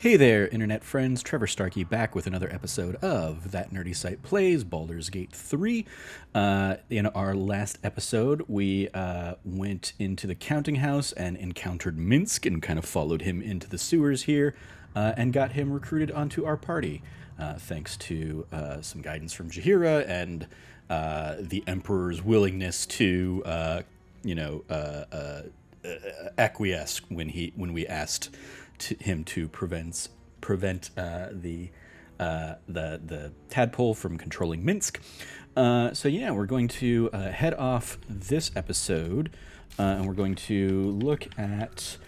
Hey there, internet friends. Trevor Starkey back with another episode of That Nerdy Site Plays Baldur's Gate 3. In our last episode, we went into the counting house and encountered Minsc and kind of followed him into the sewers here and got him recruited onto our party. Thanks to some guidance from Jaheira and the Emperor's willingness to, acquiesce when we asked him to prevent the tadpole from controlling Minsc. So yeah, we're going to head off this episode, and we're going to look at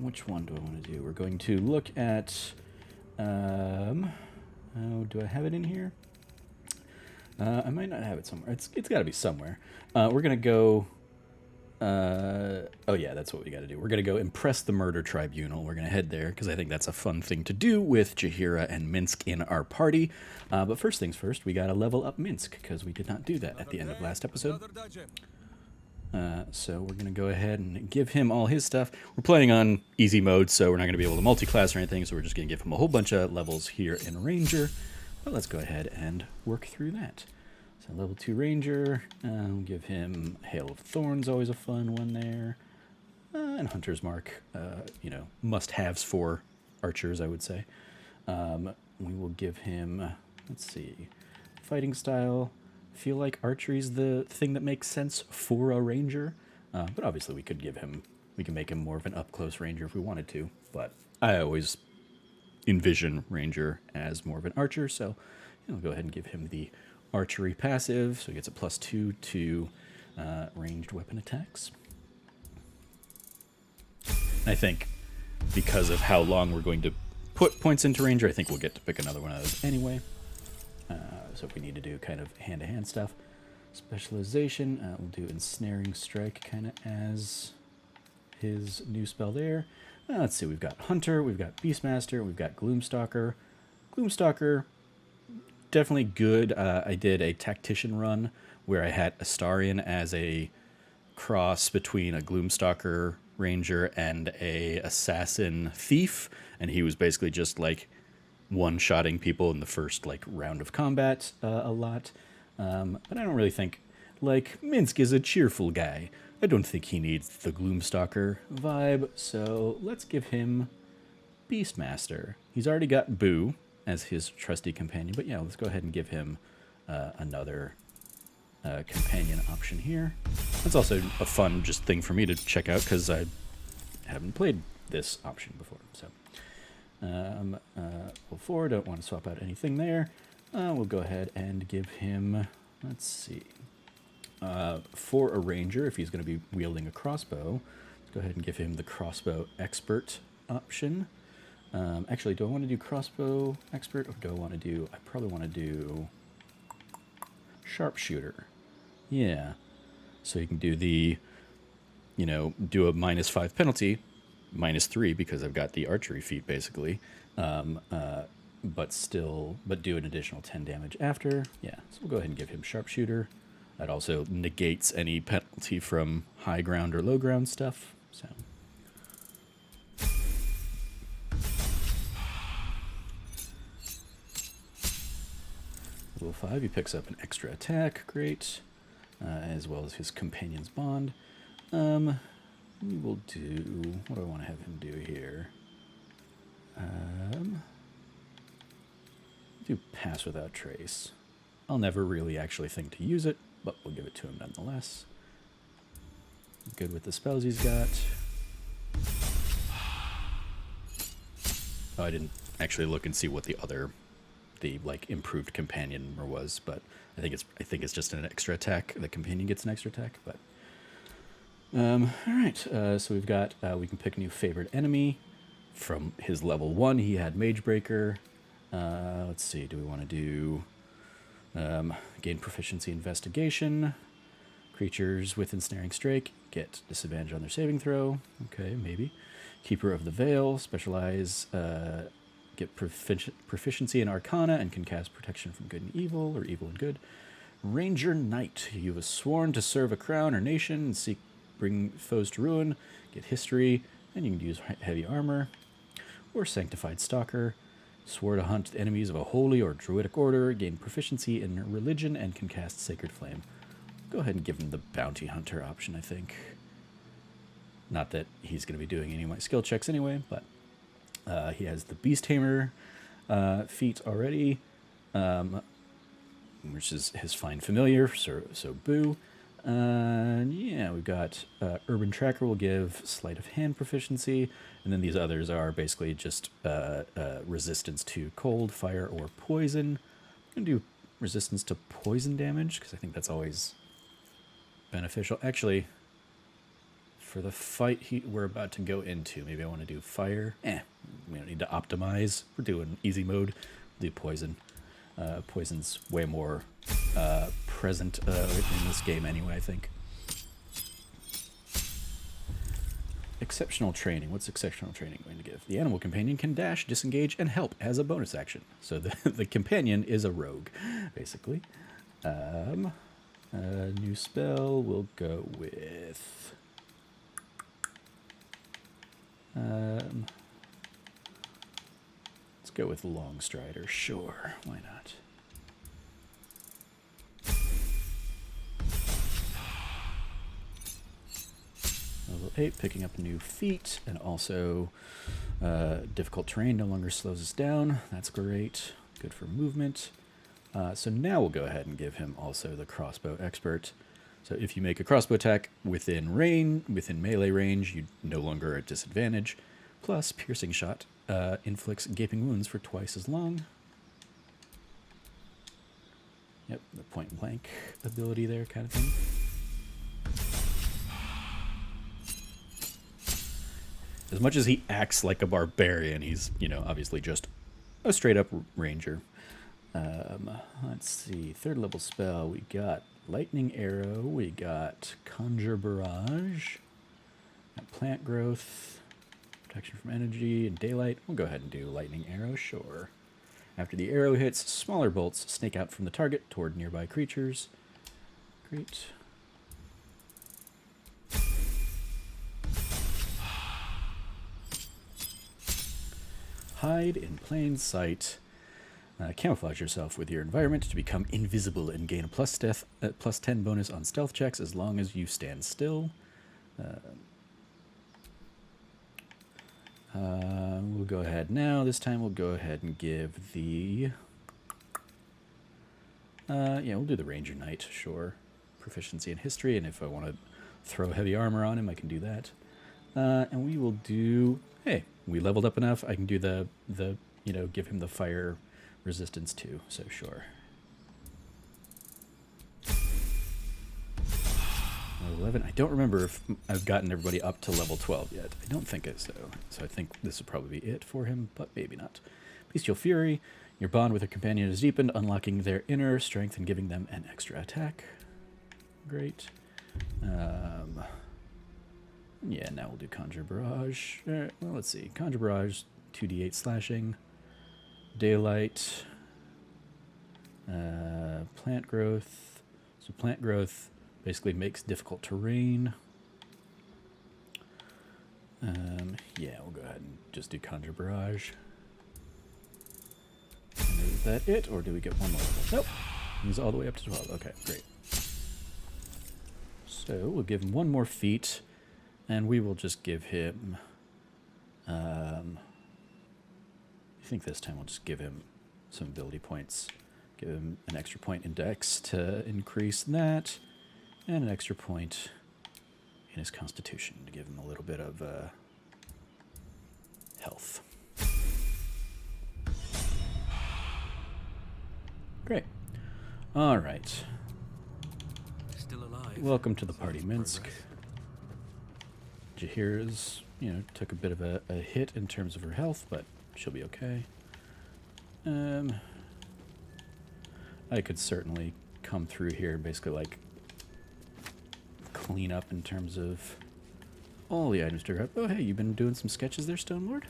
which one do I want to do? We're going to look at oh, do I have it in here? I might not have it somewhere. It's got to be somewhere. We're gonna go. Oh yeah, that's what we got to do. We're going to go impress the murder tribunal. We're going to head there because I think that's a fun thing to do with Jaheira and Minsc in our party. But first things first, we got to level up Minsc because we did not do that at the end of last episode. So we're going to go ahead and give him all his stuff. We're playing on easy mode, so we're not going to be able to multi-class or anything, so we're just going to give him a whole bunch of levels here in Ranger. But let's go ahead and work through that. So level 2 Ranger, we'll give him Hail of Thorns, always a fun one there. And Hunter's Mark, must-haves for archers, I would say. We will give him, let's see, fighting style. I feel like archery's the thing that makes sense for a Ranger. But obviously we can make him more of an up-close Ranger if we wanted to. But I always envision Ranger as more of an archer, so I'll go ahead and give him the archery passive, so he gets a +2 to ranged weapon attacks. I think because of how long we're going to put points into Ranger, I think we'll get to pick another one of those anyway. So if we need to do kind of hand-to-hand stuff. Specialization, we'll do Ensnaring Strike kind of as his new spell there. Let's see, we've got Hunter, we've got Beastmaster, we've got Gloomstalker. Gloomstalker, definitely good. I did a tactician run where I had Astarion as a cross between a Gloomstalker Ranger and a assassin thief, and he was basically just like one-shotting people in the first like round of combat a lot. But I don't really think, like, Minsc is a cheerful guy. I don't think he needs the Gloomstalker vibe, so let's give him Beastmaster. He's already got Boo as his trusty companion, but yeah, let's go ahead and give him another companion option here. That's also a fun just thing for me to check out because I haven't played this option before. So level 4, don't want to swap out anything there. We'll go ahead and give him, let's see, for a Ranger, if he's going to be wielding a crossbow, let's go ahead and give him the crossbow expert option. Actually, do I want to do crossbow expert, or do I want to do, I probably want to do sharpshooter. Yeah. So you can do the, do a -5 penalty, -3 because I've got the archery feat basically, but do an additional 10 damage after. Yeah, so we'll go ahead and give him sharpshooter. That also negates any penalty from high ground or low ground stuff, so. Level 5, he picks up an extra attack, great, as well as his companion's bond. We will do, what do I want to have him do here? Do Pass Without Trace. I'll never really actually think to use it, but we'll give it to him nonetheless. Good with the spells he's got. Oh, I didn't actually look and see what the improved companion was, but I think it's just an extra attack. The companion gets an extra attack, but all right. So we've got we can pick a new favorite enemy from his level 1. He had Magebreaker. Let's see. Do we want to do gain proficiency investigation? Creatures with ensnaring strike get disadvantage on their saving throw. Okay, maybe. Keeper of the Veil, specialize. Get proficiency in Arcana and can cast protection from good and evil, or evil and good. Ranger Knight, you have sworn to serve a crown or nation and bring foes to ruin. Get history, and you can use heavy armor. or Sanctified Stalker. Swore to hunt enemies of a holy or druidic order, gain proficiency in religion, and can cast Sacred Flame. Go ahead and give him the Bounty Hunter option, I think. Not that he's going to be doing any of my skill checks anyway, but he has the Beast Tamer feat already, which is his fine familiar, so boo. Yeah, we've got Urban Tracker will give Sleight of Hand proficiency, and then these others are basically just resistance to cold, fire, or poison. I'm going to do resistance to poison damage, because I think that's always beneficial. Actually, for the fight we're about to go into, maybe I want to do fire. We don't need to optimize. We're doing easy mode. Do poison. Poison's way more present in this game anyway, I think. Exceptional training. What's exceptional training going to give? The animal companion can dash, disengage, and help as a bonus action. So the companion is a rogue, basically. New spell, we'll go with... let's go with Long Strider. Sure, why not? Level 8, picking up a new feat, and also difficult terrain no longer slows us down. That's great. Good for movement. So now we'll go ahead and give him also the Crossbow Expert. So if you make a crossbow attack within melee range, you no longer are at disadvantage. Plus, Piercing Shot inflicts gaping wounds for twice as long. Yep, the point blank ability there kind of thing. As much as he acts like a barbarian, he's, obviously just a straight-up ranger. Let's see, 3rd level spell, we got Lightning Arrow, we got Conjure Barrage, got Plant Growth, Protection from Energy, and Daylight. We'll go ahead and do Lightning Arrow, sure. After the arrow hits, smaller bolts snake out from the target toward nearby creatures. Great. Hide in plain sight. Camouflage yourself with your environment to become invisible and gain a plus 10 bonus on stealth checks as long as you stand still. We'll go ahead now. This time we'll go ahead and give the... yeah, we'll do the Ranger Knight, sure. Proficiency in history, and if I want to throw heavy armor on him, I can do that. And we will do... Hey, we leveled up enough. I can do the give him the fire resistance too, so sure. Level 11. I don't remember if I've gotten everybody up to level 12 yet. I don't think so. So I think this will probably be it for him, but maybe not. Bestial Fury. Your bond with a companion is deepened, unlocking their inner strength and giving them an extra attack. Great. Yeah, now we'll do Conjure Barrage. Well, let's see. Conjure Barrage, 2d8 slashing. Daylight. Plant Growth. So Plant Growth basically makes difficult terrain. Yeah, we'll go ahead and just do Conjure Barrage. And is that it, or do we get one more level? Nope. He's all the way up to 12. Okay, great. So we'll give him one more feat. And we will just give him, I think this time we'll just give him some ability points. Give him an extra point in Dex to increase that, and an extra point in his Constitution to give him a little bit of health. Great. All right. Still alive. Welcome to the party, Minsc. Jaheira's, took a bit of a hit in terms of her health, but she'll be okay. I could certainly come through here and basically, clean up in terms of all the items to grab. Oh, hey, you've been doing some sketches there, Stone Lord?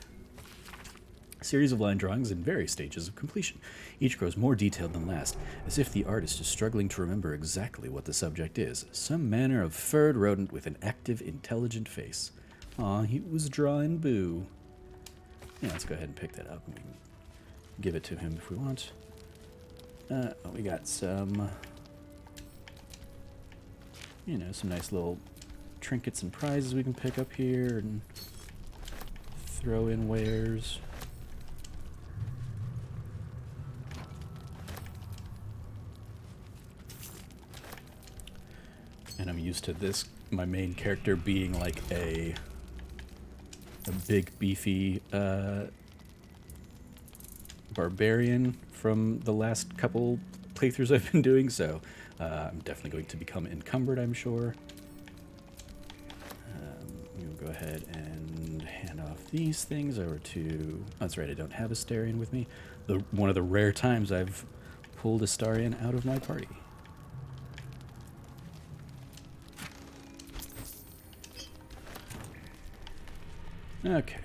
A series of line drawings in various stages of completion. Each grows more detailed than last, as if the artist is struggling to remember exactly what the subject is. Some manner of furred rodent with an active, intelligent face. Aw, he was drawing Boo. Yeah, let's go ahead and pick that up, and we can give it to him if we want. We got some, you know, some nice little trinkets and prizes we can pick up here and throw in wares. And I'm used to this, my main character being like a big beefy barbarian from the last couple playthroughs I've been doing, so I'm definitely going to become encumbered, I'm sure. We'll go ahead and hand off these things over to... Oh, that's right, I don't have Astarion with me. One of the rare times I've pulled Astarion out of my party. Okay,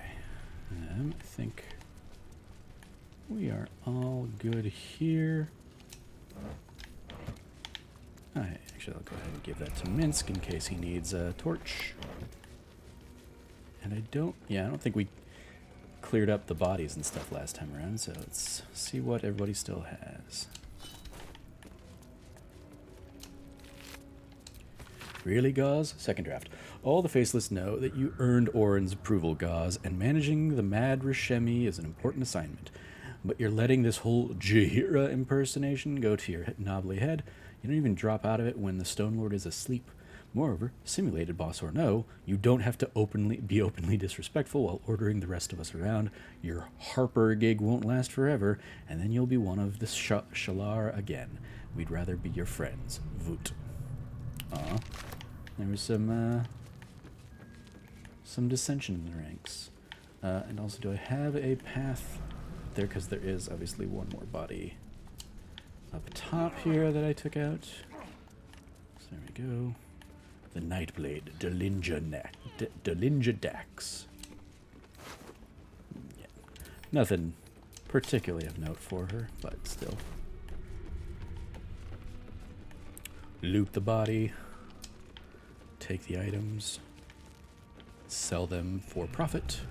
I think we are all good here. Actually, I'll go ahead and give that to Minsc in case he needs a torch. And I don't think we cleared up the bodies and stuff last time around, so let's see what everybody still has. Really, Gauze? Second draft. All the Faceless know that you earned Orin's approval, Gauze, and managing the Mad Rishemi is an important assignment. But you're letting this whole Jaheira impersonation go to your knobbly head. You don't even drop out of it when the Stone Lord is asleep. Moreover, simulated boss or no, you don't have to be openly disrespectful while ordering the rest of us around. Your Harper gig won't last forever, and then you'll be one of the Shalar again. We'd rather be your friends. Voot. Aw. There was some dissension in the ranks. And also, do I have a path there? Because there is obviously one more body up top here that I took out. So there we go. The Nightblade, Delinja Dax. Yeah. Nothing particularly of note for her, but still. Loot the body. Take the items. Sell them for profit.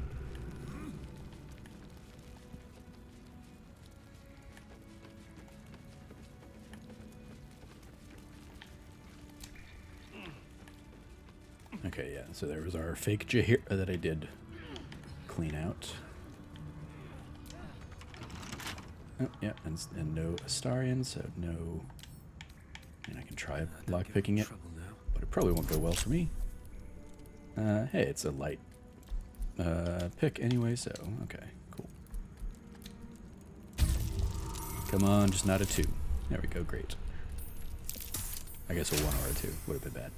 Okay, yeah, so there was our fake Jaheira that I did clean out. Oh, yeah, and no Astarion, so no... And I can try lockpicking it, but it probably won't go well for me. Hey, it's a light pick anyway, so okay, cool. Come on, just not a 2. There we go, great. I guess a 1 or a 2 would have been bad.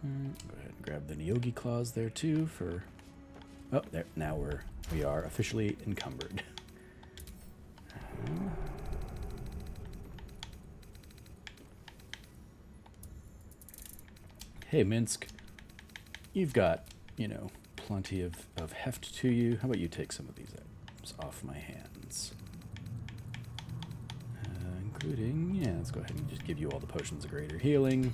Go ahead and grab the Nyogi claws there too for... Oh, there. Now we are officially encumbered. Hey, Minsc. You've got, you know, plenty of heft to you. How about you take some of these items off my hands? Including, yeah, let's go ahead and just give you all the potions of greater healing.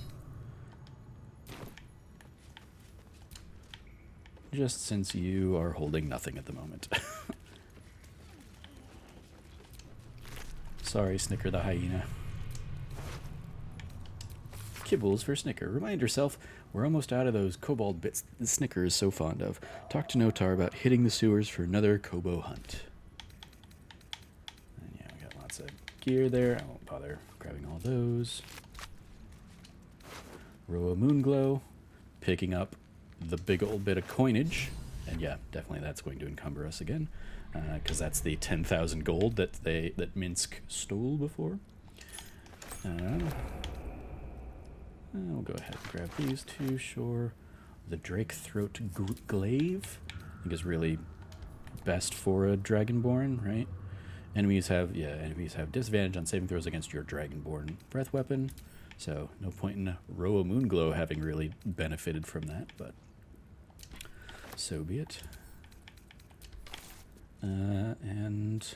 Just since you are holding nothing at the moment. Sorry, Snicker the hyena. Kibbles for Snicker. Remind yourself, we're almost out of those kobold bits that Snicker is so fond of. Talk to Notar about hitting the sewers for another kobo hunt. And yeah, we got lots of gear there. I won't bother grabbing all those. Roa Moonglow. Picking up the big old bit of coinage, and yeah, definitely that's going to encumber us again, because that's the 10,000 gold that Minsc stole before. I'll go ahead and grab these two, sure. The Drake Throat Glaive, I think is really best for a Dragonborn, right? Enemies have disadvantage on saving throws against your Dragonborn breath weapon, so no point in Roa Moonglow having really benefited from that, but so be it. And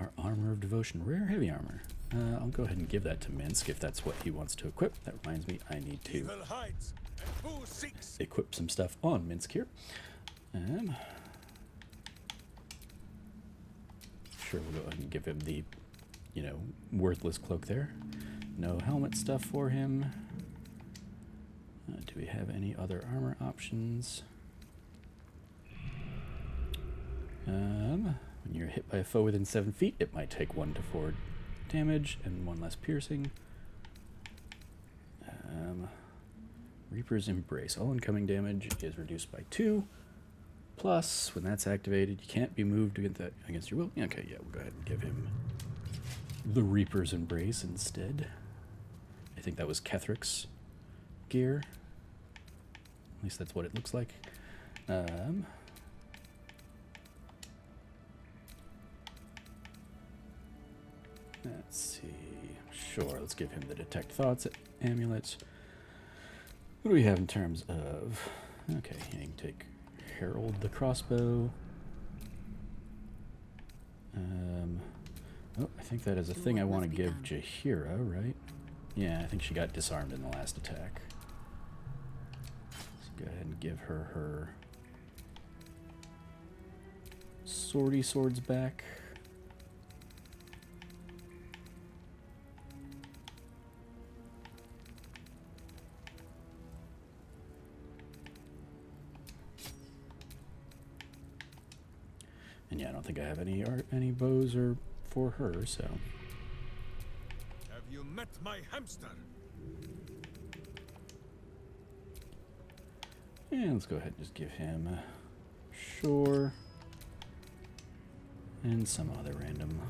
our Armor of Devotion. Rare heavy armor. I'll go ahead and give that to Minsc if that's what he wants to equip. That reminds me, I need to equip some stuff on Minsc here. Sure, we'll go ahead and give him the, worthless cloak there. No helmet stuff for him. Do we have any other armor options? When you're hit by a foe within 7 feet, it might take 1 to 4 damage and 1 less piercing. Reaper's Embrace. All incoming damage is reduced by 2. Plus, when that's activated, you can't be moved against your will. Okay, yeah, we'll go ahead and give him the Reaper's Embrace instead. I think that was Kethric's gear. At least that's what it looks like. Let's see. Sure, let's give him the Detect Thoughts amulet. What do we have in terms of... Okay, you can take Herald the crossbow. Oh, I think that is a thing I want to give Jaheira, right? Yeah, I think she got disarmed in the last attack. Let's go ahead and give her her swordy swords back. And yeah, I don't think I have any bows or for her, so. Have you met my hamster? And let's go ahead and just give him Sure. And some other random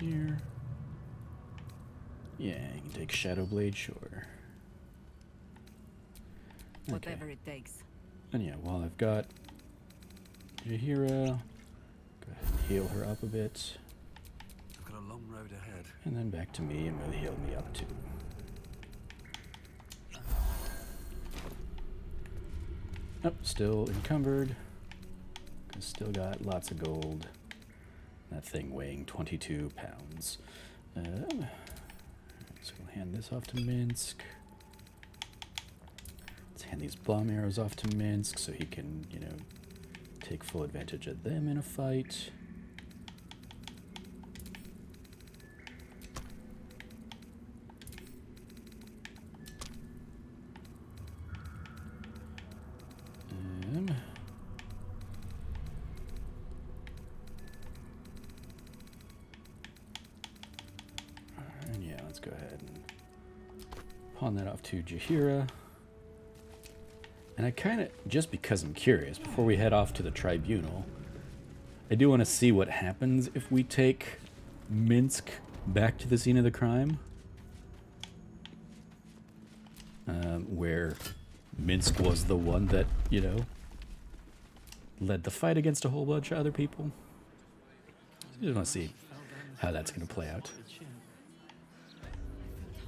here. Yeah, you can take Shadow Blade, sure. Whatever it takes. And yeah, while I've got Jaheira, go ahead and heal her up a bit. I've got a long road ahead. And then back to me, and we'll heal me up too. Oh, still encumbered. Still got lots of gold. That thing weighing 22 pounds. So we'll hand this off to Minsc. Let's hand these bomb arrows off to Minsc so he can, take full advantage of them in a fight. And yeah, let's go ahead and pawn that off to Jaheira. And I kind of, just because I'm curious, before we head off to the Tribunal, I do want to see what happens if we take Minsc back to the scene of the crime. Where Minsc was the one that, led the fight against a whole bunch of other people. I just want to see how that's going to play out.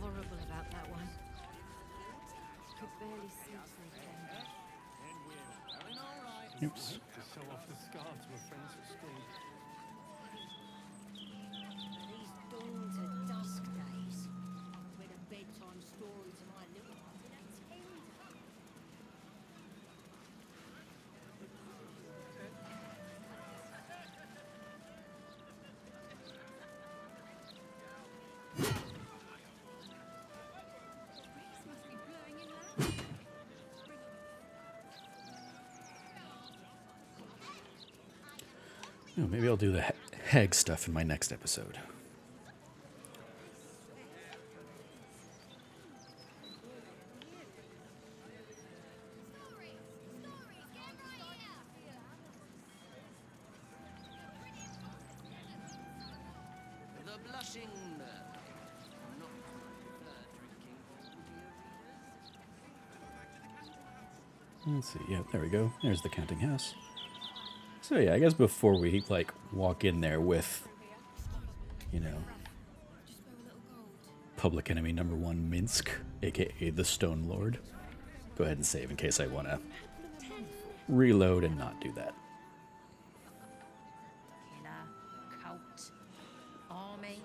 Horrible about that one. Could barely sleep through them. Oops. These dawn to dusk days. Read a bedtime story to my little one. Oh, maybe I'll do the hag stuff in my next episode. The blushing nerd. Not drinking. Let's see. Yeah, there we go. There's the counting house. So yeah, I guess before we walk in there with, public enemy number 1 Minsc, aka the Stone Lord, go ahead and save in case I want to reload and not do that. Killer, cult, army,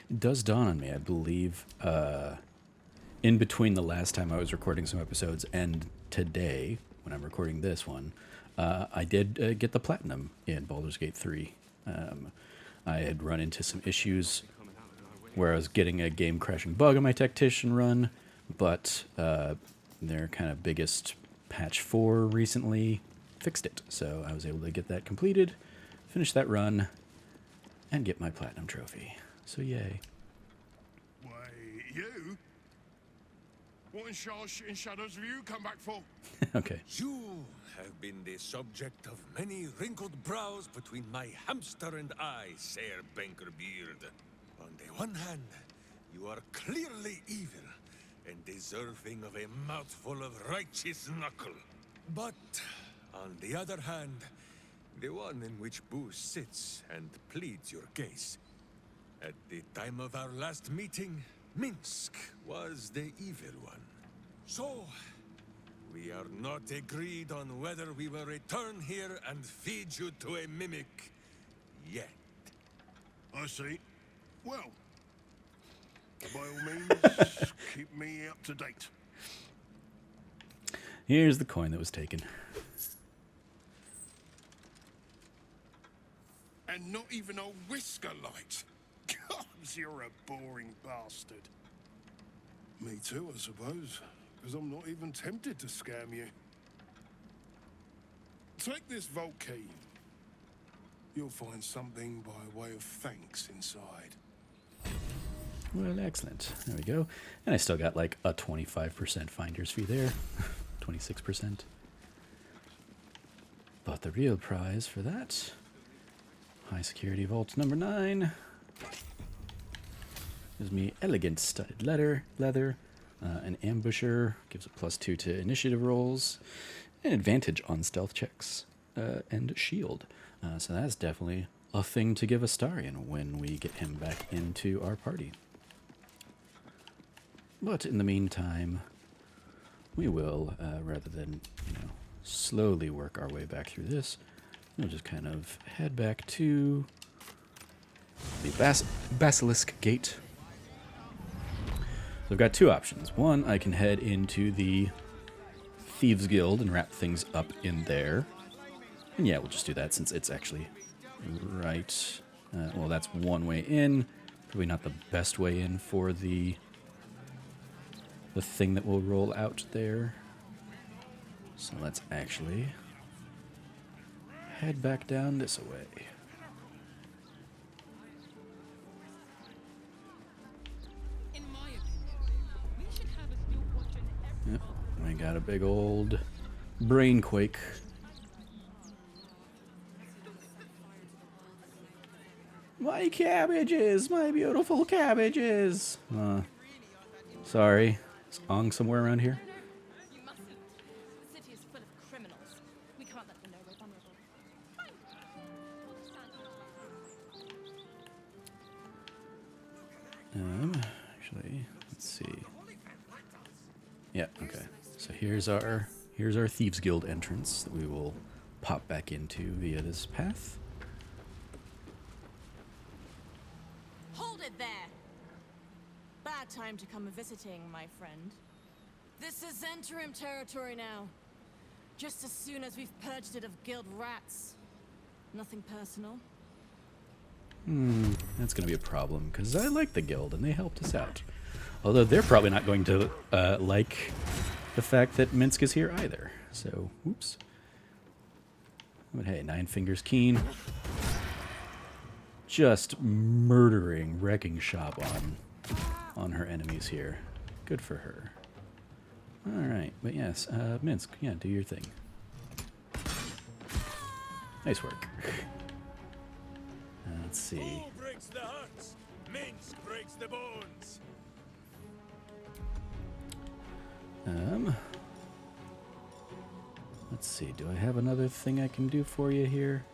It does dawn on me, I believe, in between the last time I was recording some episodes and today, when I'm recording this one, I did get the platinum in Baldur's Gate 3. I had run into some issues where I was getting a game-crashing bug on my Tactician run, but their kind of biggest patch 4 recently fixed it. So I was able to get that completed, finish that run, and get my platinum trophy. So yay. Why, you? What in shadows have you come back for? Okay. You have been the subject of many wrinkled brows between my hamster and I, Sir Bankerbeard. On the one hand, you are clearly evil and deserving of a mouthful of righteous knuckle. But, on the other hand, the one in which Boo sits and pleads your case. At the time of our last meeting, Minsc was the evil one. So, we are not agreed on whether we will return here and feed you to a mimic yet. I see. Well, by all means, keep me up to date. Here's the coin that was taken. And not even a whisker light. Gods, you're a boring bastard. Me too, I suppose. Because I'm not even tempted to scam you. Take this vault key. You'll find something by way of thanks inside. Well, excellent. There we go. And I still got like a 25% finder's fee there. 26%. But the real prize for that, high security vault number 9, gives me elegant studded leather, an ambusher, gives a +2 to initiative rolls, an advantage on stealth checks, and shield. So that's definitely a thing to give Astarion when we get him back into our party. But in the meantime, we will, rather than, slowly work our way back through this, we'll just kind of head back to the Basilisk Gate. So I've got two options. One, I can head into the Thieves Guild and wrap things up in there. And yeah, we'll just do that since it's actually right. Well, that's one way in. Probably not the best way in for the thing that will roll out there. So let's actually head back down this way. In my opinion, we should have a new watch in every Yep, we got a big old brain quake. My cabbages! My beautiful cabbages! Sorry. Is Ong somewhere around here? You mustn't. The city is full of criminals. We can't let them know we're vulnerable. Actually, let's see. Yeah, okay. So here's our Thieves Guild entrance that we will pop back into via this path. Hold it there! Bad time to come visiting, my friend. This is interim territory now. Just as soon as we've purged it of guild rats. Nothing personal. That's going to be a problem, because I like the guild, and they helped us out. Although they're probably not going to like the fact that Minsc is here either. So, whoops. But hey, Nine Fingers Keen. Just murdering, wrecking shop on her enemies here. Good for her. Alright, but yes, Minsc, yeah, do your thing. Nice work. Let's see. Who breaks the hearts? Minsc breaks the bones. Let's see, do I have another thing I can do for you here?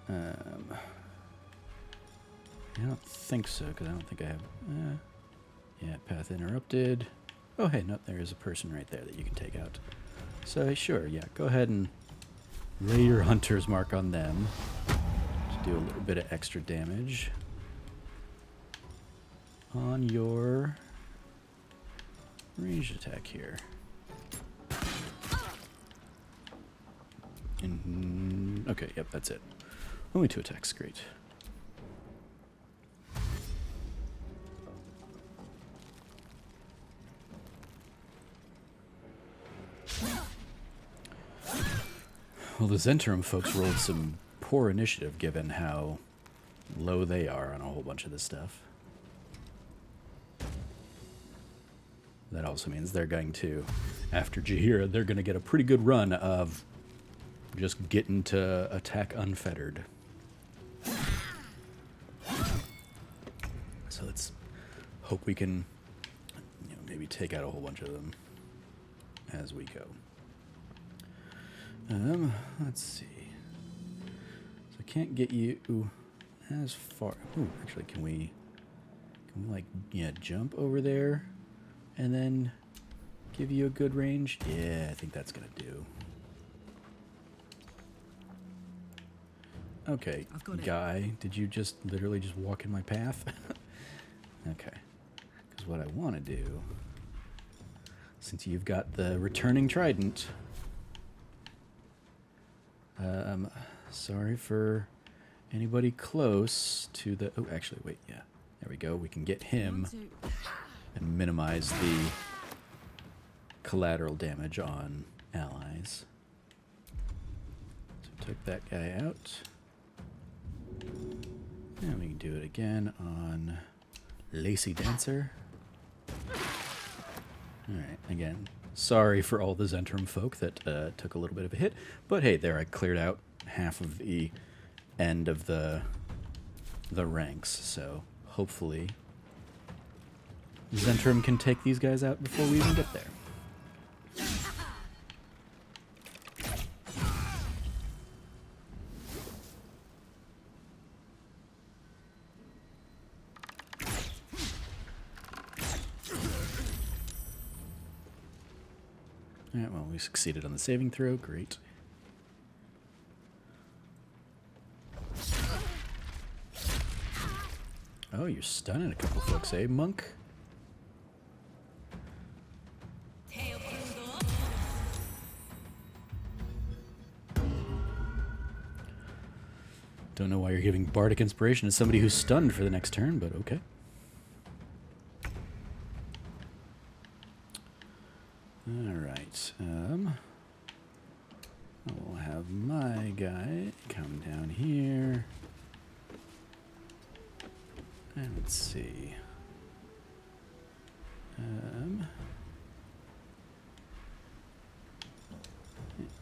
I don't think so, because I don't think I have... yeah, path interrupted. Oh, hey, no, there is a person right there that you can take out. So, sure, yeah, go ahead and lay your hunter's mark on them. Just do a little bit of extra damage. on your range attack here. Okay, yep, that's it. Only 2 attacks, great. Well, the Zentrum folks rolled some poor initiative given how low they are on a whole bunch of this stuff. That also means they're going to, after Jaheira, they're going to get a pretty good run of just getting to attack unfettered. So let's hope we can, maybe take out a whole bunch of them as we go. Let's see. So I can't get you as far. Ooh, actually, can we like, jump over there and then give you a good range? Yeah, I think that's gonna do. Okay, guy, did you just literally just walk in my path? Okay, because what I want to do, since you've got the returning trident, sorry for anybody close to the... Oh, actually, wait, yeah. There we go. We can get him and minimize the collateral damage on allies. So took that guy out. And we can do it again on Lacy Dancer. Alright, again, sorry for all the Zentrum folk that took a little bit of a hit. But hey, there, I cleared out half of the end of the ranks. So hopefully Zentrum can take these guys out before we even get there. Yeah, well, we succeeded on the saving throw. Great. Oh, you're stunning a couple folks, eh, monk? Don't know why you're giving bardic inspiration to somebody who's stunned for the next turn, but okay. Alright, I'll have my guy come down here. And let's see.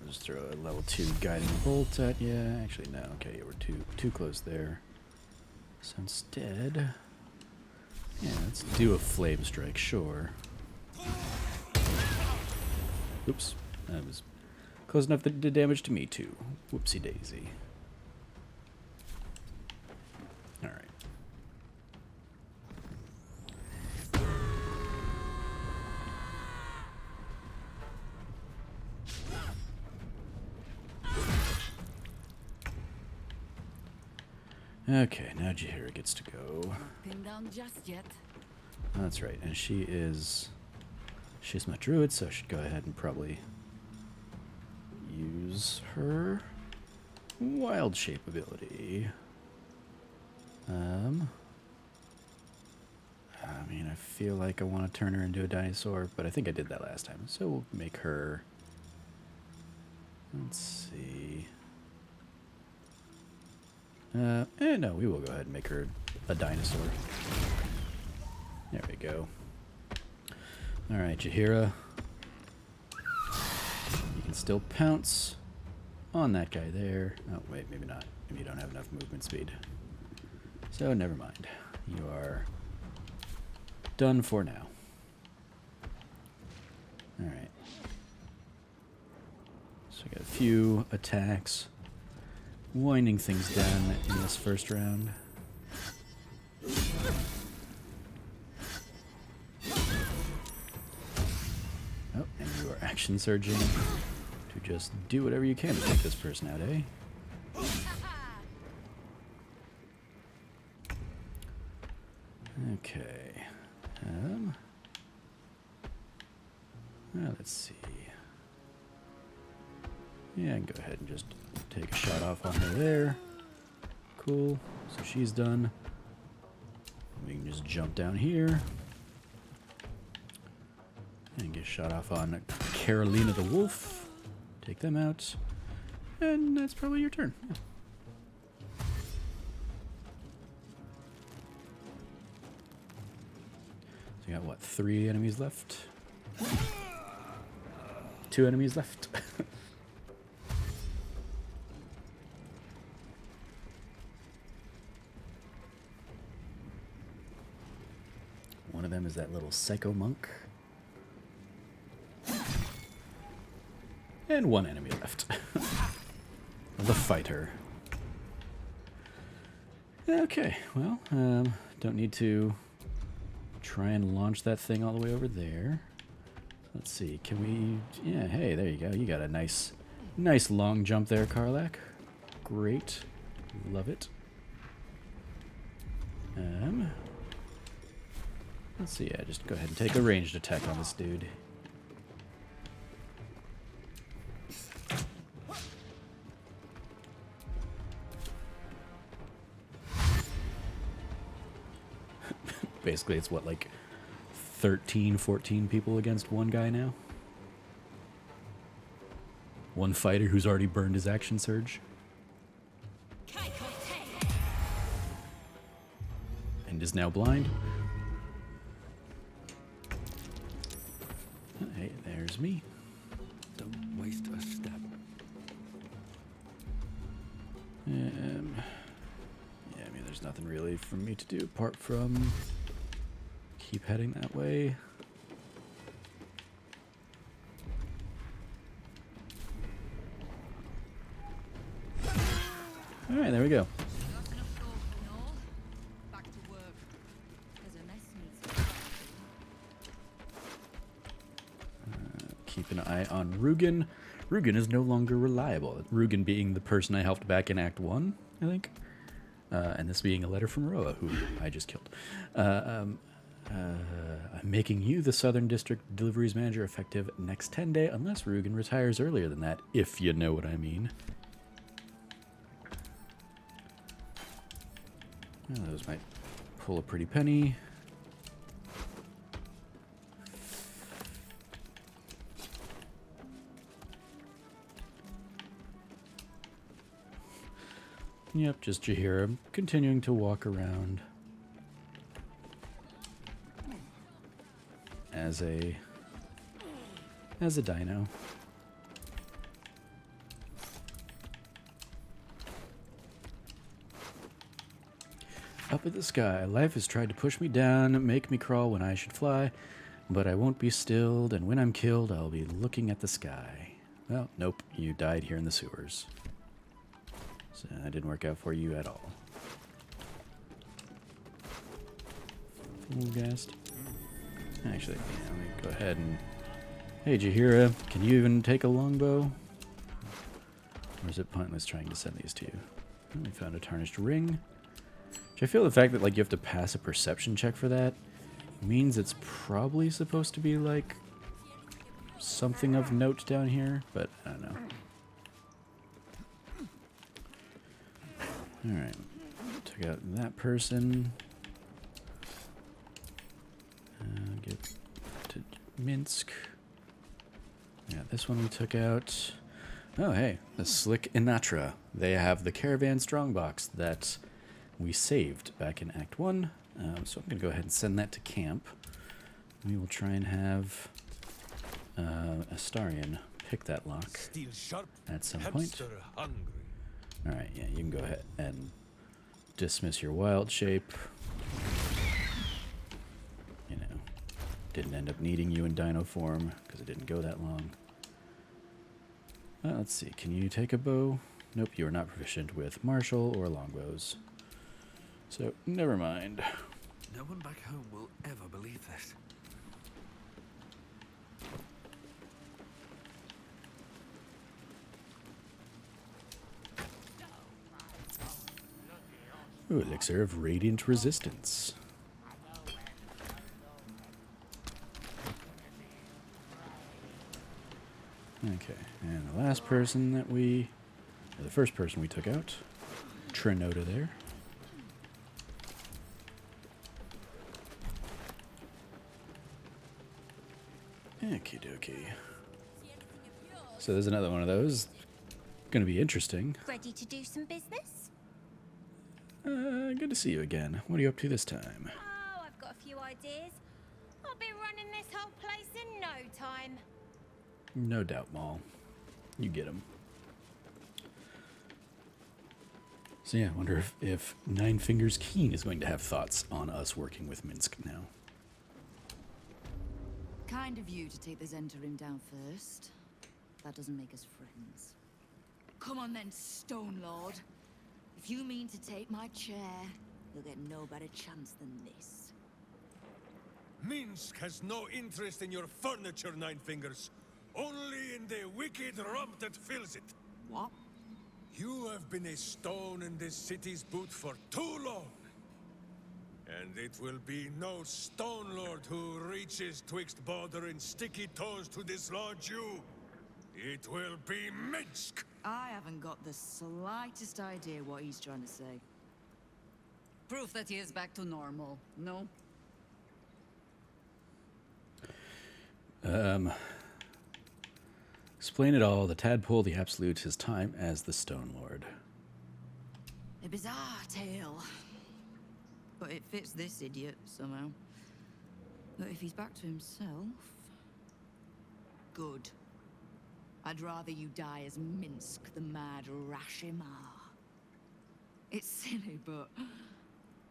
Just throw a level 2 guiding bolt at you. Actually, no. Okay, we're too close there. So instead, yeah, let's do a flame strike. Sure. Oops, that was close enough that it did damage to me too. Whoopsie daisy. All right. Okay, now Jaheira gets to go. Pinned down just yet. That's right, and she's my druid, so I should go ahead and probably use her wild shape ability. I mean, I feel like I want to turn her into a dinosaur, but I think I did that last time, so we'll make her... Let's see... no, we will go ahead and make her a dinosaur. There we go. Alright, Jaheira. You can still pounce on that guy there. Oh, wait, maybe not. Maybe you don't have enough movement speed. So, never mind. You are done for now. Alright. So, we got a few attacks. Winding things down in this first round. Oh, and you are action surging to just do whatever you can to take this person out, eh? Okay. Let's see. Yeah, I can go ahead and just take a shot off on her there. Cool. So she's done. We can just jump down here. And get shot off on Carolina the Wolf. Take them out. And that's probably your turn. Yeah. So you got, what, 3 enemies left? 2 enemies left. One of them is that little psycho monk. And 1 enemy left. The fighter. Okay, well, don't need to try and launch that thing all the way over there. Let's see, can we... Yeah, hey, there you go. You got a nice long jump there, Karlak. Great. Love it. Let's see, yeah, just go ahead and take a ranged attack on this dude. Basically, it's what, like 13, 14 people against one guy now? One fighter who's already burned his action surge. And is now blind. Hey, there's me. Don't waste a step. Yeah, I mean, there's nothing really for me to do apart from keep heading that way. All right, there we go. Back to work. There's a mess needs Keep an eye on Rugen. Rugen is no longer reliable. Rugen being the person I helped back in Act 1, I think. And this being a letter from Roa, who I just killed. I'm making you the Southern District Deliveries Manager effective next 10 day, unless Rugen retires earlier than that, if you know what I mean. Well, those might pull a pretty penny. Yep, just Jaheira continuing to walk around as a dino. Up at the sky, life has tried to push me down, make me crawl when I should fly, but I won't be stilled, and when I'm killed, I'll be looking at the sky. Well, nope, you died here in the sewers. So that didn't work out for you at all. Full gassed. Actually, yeah, let me go ahead and... Hey, Jaheira, can you even take a longbow? Or is it pointless trying to send these to you? We found a tarnished ring. Which I feel the fact that like you have to pass a perception check for that means it's probably supposed to be like something of note down here, but I don't know. Alright, took out that person. Get to Minsc. Yeah, this one we took out. Oh, hey, the Slick Inatra. They have the Caravan Strongbox that we saved back in Act 1. So I'm going to go ahead and send that to camp. We will try and have Astarion pick that lock Steel sharp, at some point. hamster hungry. Alright, yeah, you can go ahead and dismiss your wild shape. You know, didn't end up needing you in dino form because it didn't go that long. Let's see, can you take a bow? Nope, you are not proficient with martial or longbows. So, never mind. No one back home will ever believe this. Ooh, elixir of radiant resistance. Okay, and the last person that or the first person we took out, Trinoda there. Okie dokie. So there's another one of those. Gonna be interesting. Ready to do some business? Good to see you again. What are you up to this time? Oh, I've got a few ideas. I'll be running this whole place in no time. No doubt, Maul. You get him. So yeah, I wonder if Nine Fingers Keen is going to have thoughts on us working with Minsc now. Kind of you to take the Zentarim down first. That doesn't make us friends. Come on then, Stone Lord. If you mean to take my chair, you'll get no better chance than this. Minsc has no interest in your furniture, Nine Fingers. Only in the wicked rump that fills it. What? You have been a stone in this city's boot for too long. And it will be no Stone Lord who reaches twixt Baldur and sticky toes to dislodge you. It will be Minsc! I haven't got the slightest idea what he's trying to say. Proof that he is back to normal, no? Explain it all. The Tadpole, the Absolute, his time as the Stone Lord. A bizarre tale. But it fits this idiot, somehow. But if he's back to himself... Good. I'd rather you die as Minsc, the mad Rashimar. It's silly, but...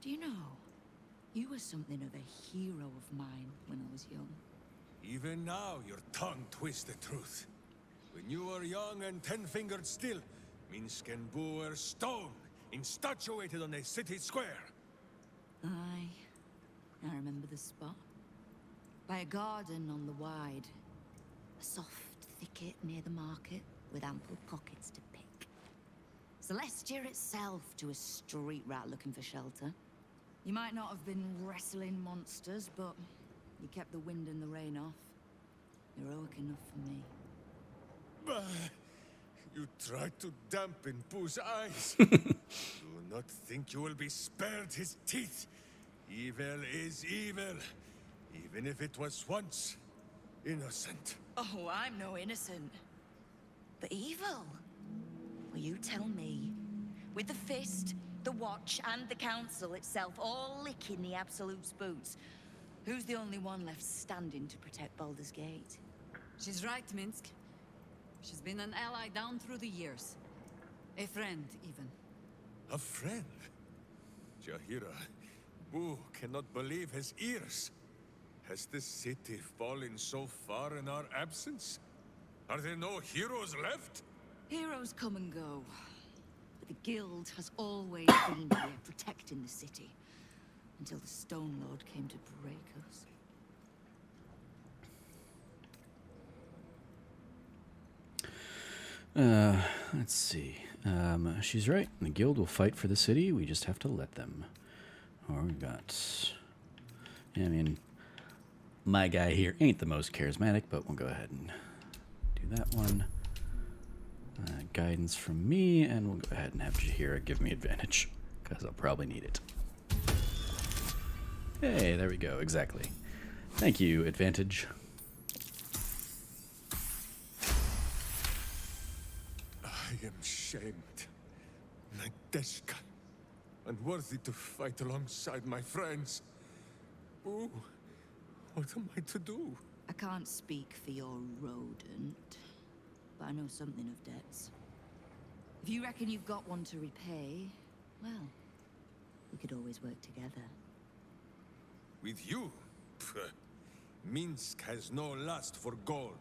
Do you know? You were something of a hero of mine when I was young. Even now, your tongue twists the truth. When you were young and 10-fingered still, Minsc and Boo were stone, instatuated on a city square. Aye. I remember the spot. By a garden on the Wide. A soft thicket near the market, with ample pockets to pick. Celestia itself to a street rat looking for shelter. You might not have been wrestling monsters, but you kept the wind and the rain off. Heroic enough for me. Bah, you tried to dampen Boo's eyes. Do not think you will be spared his teeth. Evil is evil, even if it was once innocent. Oh, I'm no innocent. But evil? Well, you tell me. With the Fist, the Watch, and the Council itself all licking the Absolute's boots, who's the only one left standing to protect Baldur's Gate? She's right, Minsc. She's been an ally down through the years. A friend, even. A friend? Jaheira, Boo cannot believe his ears. Has the city fallen so far in our absence? Are there no heroes left? Heroes come and go. But the Guild has always been here, protecting the city. Until the Stone Lord came to break us. Let's see. She's right. The Guild will fight for the city. We just have to let them. Or we've got... Yeah, I mean, my guy here ain't the most charismatic, but we'll go ahead and do that one. Guidance from me, and we'll go ahead and have Jaheira give me advantage, because I'll probably need it. Hey, there we go. Exactly. Thank you, advantage. I am shamed. Nadeshka. Unworthy to fight alongside my friends. Boo, what am I to do? I can't speak for your rodent, but I know something of debts. If you reckon you've got one to repay, well, we could always work together. With you? Pfft. Minsc has no lust for gold.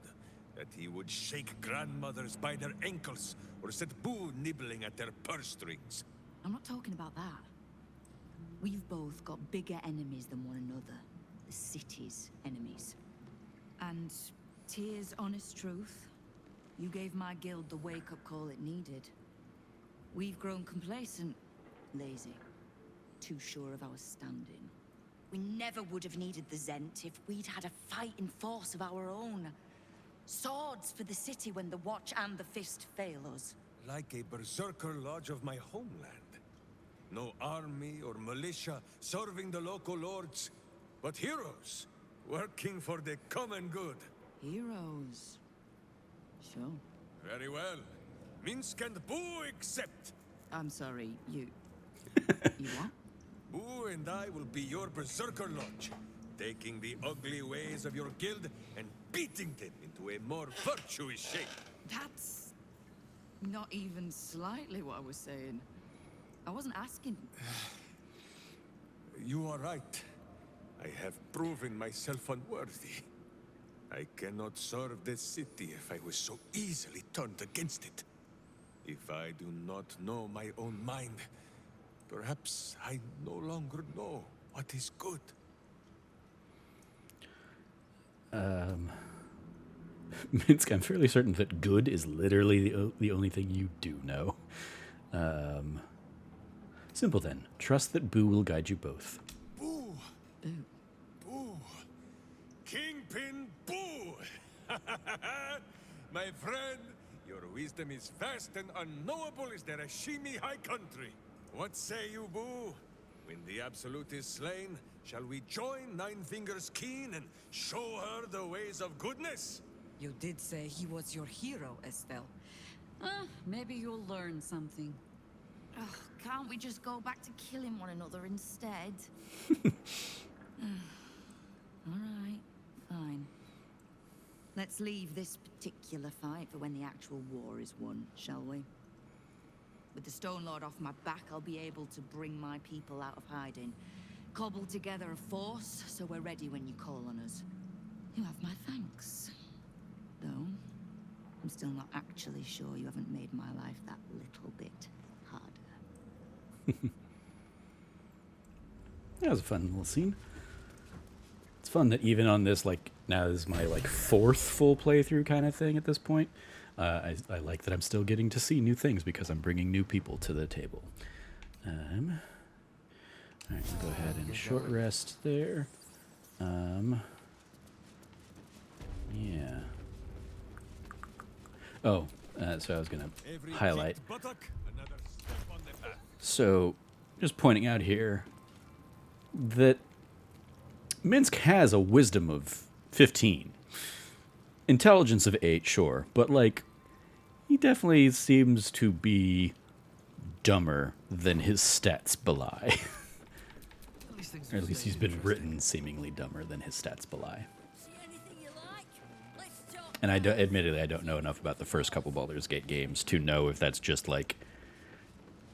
That he would shake grandmothers by their ankles, or set Boo nibbling at their purse strings. I'm not talking about that. We've both got bigger enemies than one another. The city's enemies. And Tyr's honest truth, you gave my guild the wake-up call it needed. We've grown complacent, lazy, too sure of our standing. We never would have needed the Zent if we'd had a fighting force of our own. Swords for the city when the Watch and the Fist fail us. Like a berserker lodge of my homeland. No army or militia serving the local lords, but heroes working for the common good. Heroes. Sure. Very well. Minsc and Boo accept. I'm sorry, you... you what? Boo and I will be your berserker lodge, taking the ugly ways of your guild and beating them into a more virtuous shape. That's... not even slightly what I was saying. I wasn't asking. You are right. I have proven myself unworthy. I cannot serve this city if I was so easily turned against it. If I do not know my own mind, perhaps I no longer know what is good. Minsc, I'm fairly certain that good is literally the only thing you do know. Simple then. Trust that Boo will guide you both. Boo! Boo. Boo! Kingpin Boo! My friend, your wisdom is vast and unknowable as the Rashimi High Country. What say you, Boo? When the Absolute is slain, shall we join Nine Fingers Keen and show her the ways of goodness? You did say he was your hero, Estelle. Maybe you'll learn something. Ugh, can't we just go back to killing one another instead? Alright, fine. Let's leave this particular fight for when the actual war is won, shall we? With the Stone Lord off my back, I'll be able to bring my people out of hiding. Cobble together a force, so we're ready when you call on us. You have my thanks. Though, I'm still not actually sure you haven't made my life that little bit harder. That was a fun little scene. It's fun that even on this, like, now this is my, like, 4th full playthrough kind of thing at this point. I like that I'm still getting to see new things because I'm bringing new people to the table. Alright, we'll go ahead and short rest there. Yeah. Oh, so I was going to highlight. So, just pointing out here that Minsc has a wisdom of 15. Intelligence of 8, sure, but, like, he definitely seems to be dumber than his stats belie. Or at least he's been written seemingly dumber than his stats belie. And admittedly, I don't know enough about the first couple Baldur's Gate games to know if that's just like,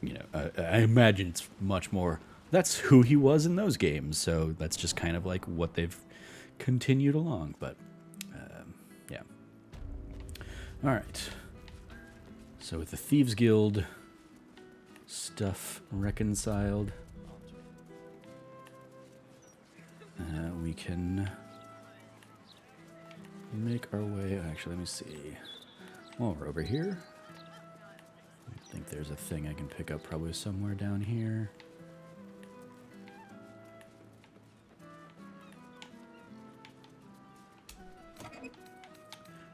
you know, I imagine it's much more, that's who he was in those games, so that's just kind of like what they've continued along, but, yeah. Alright. So with the Thieves Guild stuff reconciled, we can make our way. Actually, let me see. While we're over here, I think there's a thing I can pick up probably somewhere down here.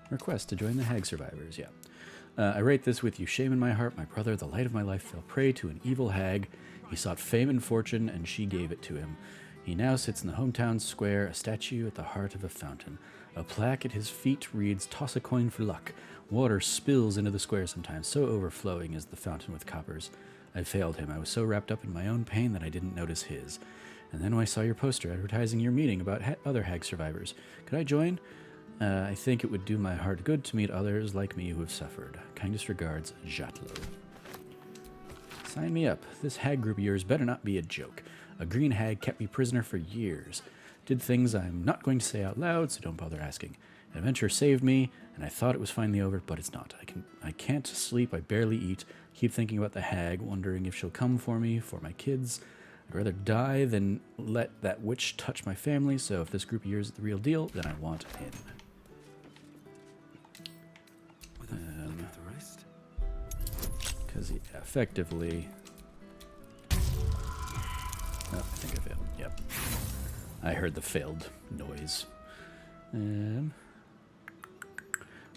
Request to join the Hag Survivors, yeah. I write this with you shame in my heart. My brother, the light of my life, fell prey to an evil hag. He sought fame and fortune, and she gave it to him. He now sits in the hometown square, a statue at the heart of a fountain. A plaque at his feet reads, "Toss a coin for luck." Water spills into the square sometimes, so overflowing is the fountain with coppers. I failed him. I was so wrapped up in my own pain that I didn't notice his. And then I saw your poster advertising your meeting about other hag survivors. Could I join? I think it would do my heart good to meet others like me who have suffered. Kindest regards, Jatlo. Sign me up. This hag group of yours better not be a joke. A green hag kept me prisoner for years. Did things I'm not going to say out loud, so don't bother asking. An adventure saved me, and I thought it was finally over, but it's not. I can't sleep, I barely eat. Keep thinking about the hag, wondering if she'll come for me, for my kids. I'd rather die than let that witch touch my family, so if this group of yours is the real deal, then I want in. Because effectively... Oh, I think I failed. Yep. I heard the failed noise.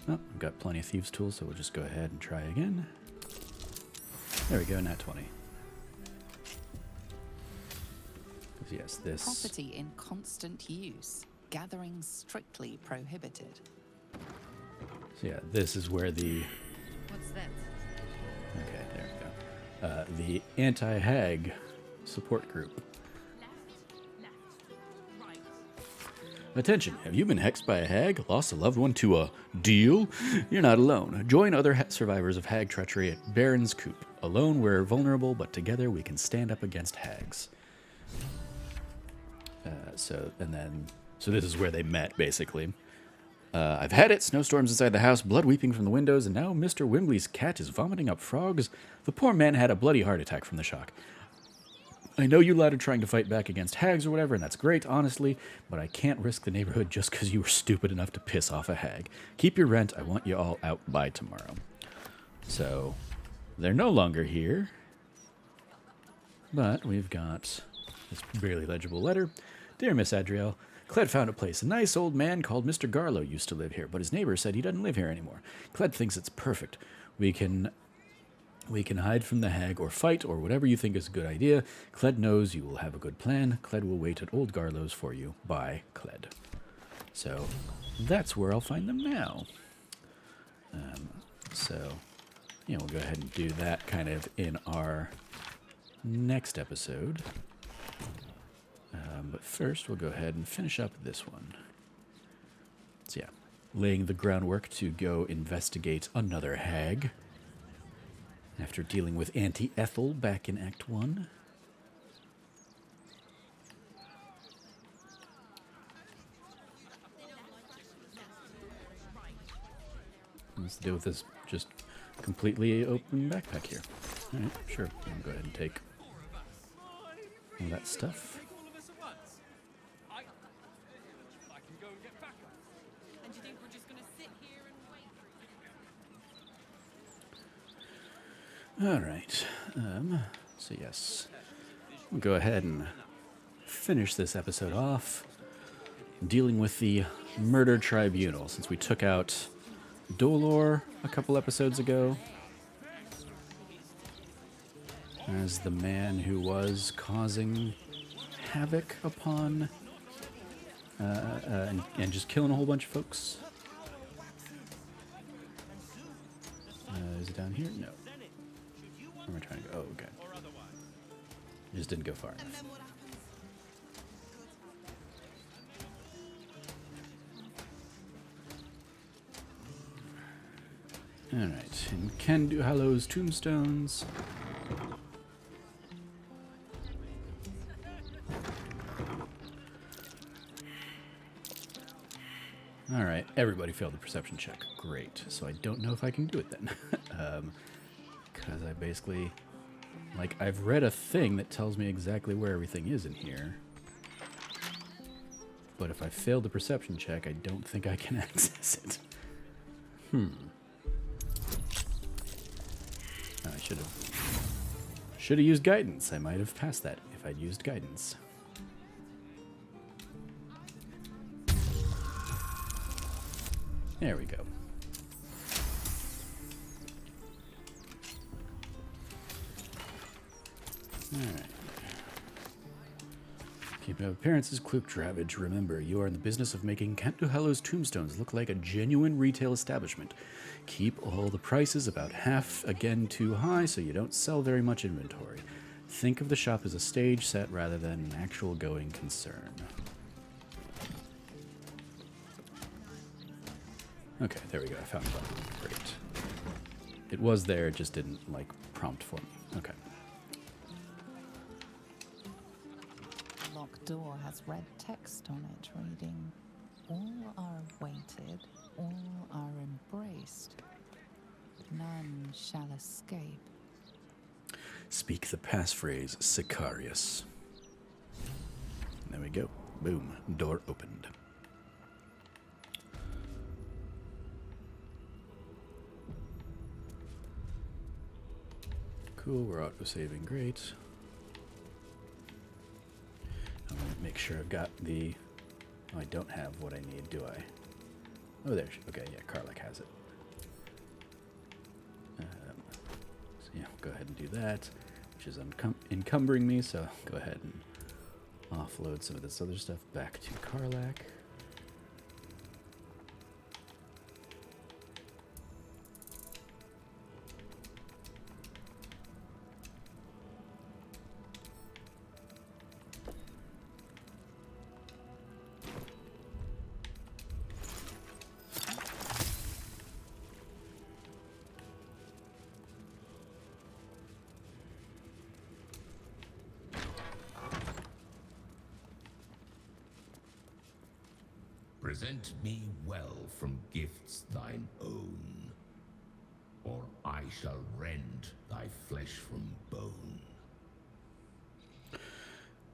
Oh, I've got plenty of thieves' tools, so we'll just go ahead and try again. There we go, nat 20. 'Cause yes, this... Property in constant use. Gathering strictly prohibited. So yeah, this is where the... What's that? Okay, there we go. The anti-hag support group. Attention, have you been hexed by a hag? Lost a loved one to a deal? You're not alone. Join other survivors of hag treachery at Baron's Coop. Alone we're vulnerable, but together we can stand up against hags. So this is where they met, basically. I've had it. Snowstorms inside the house, blood weeping from the windows, and now Mr. Wimbley's cat is vomiting up frogs. The poor man had a bloody heart attack from the shock. I know you lad are trying to fight back against hags or whatever, and that's great, honestly, but I can't risk the neighborhood just because you were stupid enough to piss off a hag. Keep your rent. I want you all out by tomorrow. So, they're no longer here, but we've got this barely legible letter. Dear Miss Adriel, Cled found a place. A nice old man called Mr. Garlow used to live here, but his neighbor said he doesn't live here anymore. Cled thinks it's perfect. We can hide from the hag or fight or whatever you think is a good idea. Cled knows you will have a good plan. Cled will wait at old Garlow's for you. Bye, Cled. So that's where I'll find them now. We'll go ahead and do that kind of in our next episode. But first, we'll go ahead and finish up this one. So yeah, laying the groundwork to go investigate another hag. After dealing with Auntie Ethel back in Act 1. Let's deal with this just completely open backpack here. Alright, sure. I'll go ahead and take all that stuff. Alright, so yes, we'll go ahead and finish this episode off dealing with the Murder Tribunal, since we took out Dolor a couple episodes ago as the man who was causing havoc upon and just killing a whole bunch of folks. Is it down here? No. Where am I trying to go? Oh, okay. Just didn't go far enough. Alright, and can do Hallow's tombstones. Alright, everybody failed the perception check. Great. So I don't know if I can do it then. Because I basically, I've read a thing that tells me exactly where everything is in here. But if I failed the perception check, I don't think I can access it. I should have used guidance. I might have passed that if I'd used guidance. There we go. Alright. Keeping up appearances, quick ravage. Remember, you are in the business of making Cantu Hallow's tombstones look like a genuine retail establishment. Keep all the prices about half again too high so you don't sell very much inventory. Think of the shop as a stage set rather than an actual going concern. Okay, there we go. I found the button. Great. It was there, it just didn't, prompt for me. Okay. Locked door has red text on it reading, "All are awaited, all are embraced. None shall escape." Speak the passphrase, Sicarius. There we go. Boom. Door opened. Cool, we're auto-saving. Great. I'm going to make sure I've got the... Oh, I don't have what I need, do I? Oh, there. Okay, yeah, Karlach has it. So yeah, go ahead and do that, which is encumbering me. So go ahead and offload some of this other stuff back to Karlach. Present me well from gifts thine own, or I shall rend thy flesh from bone.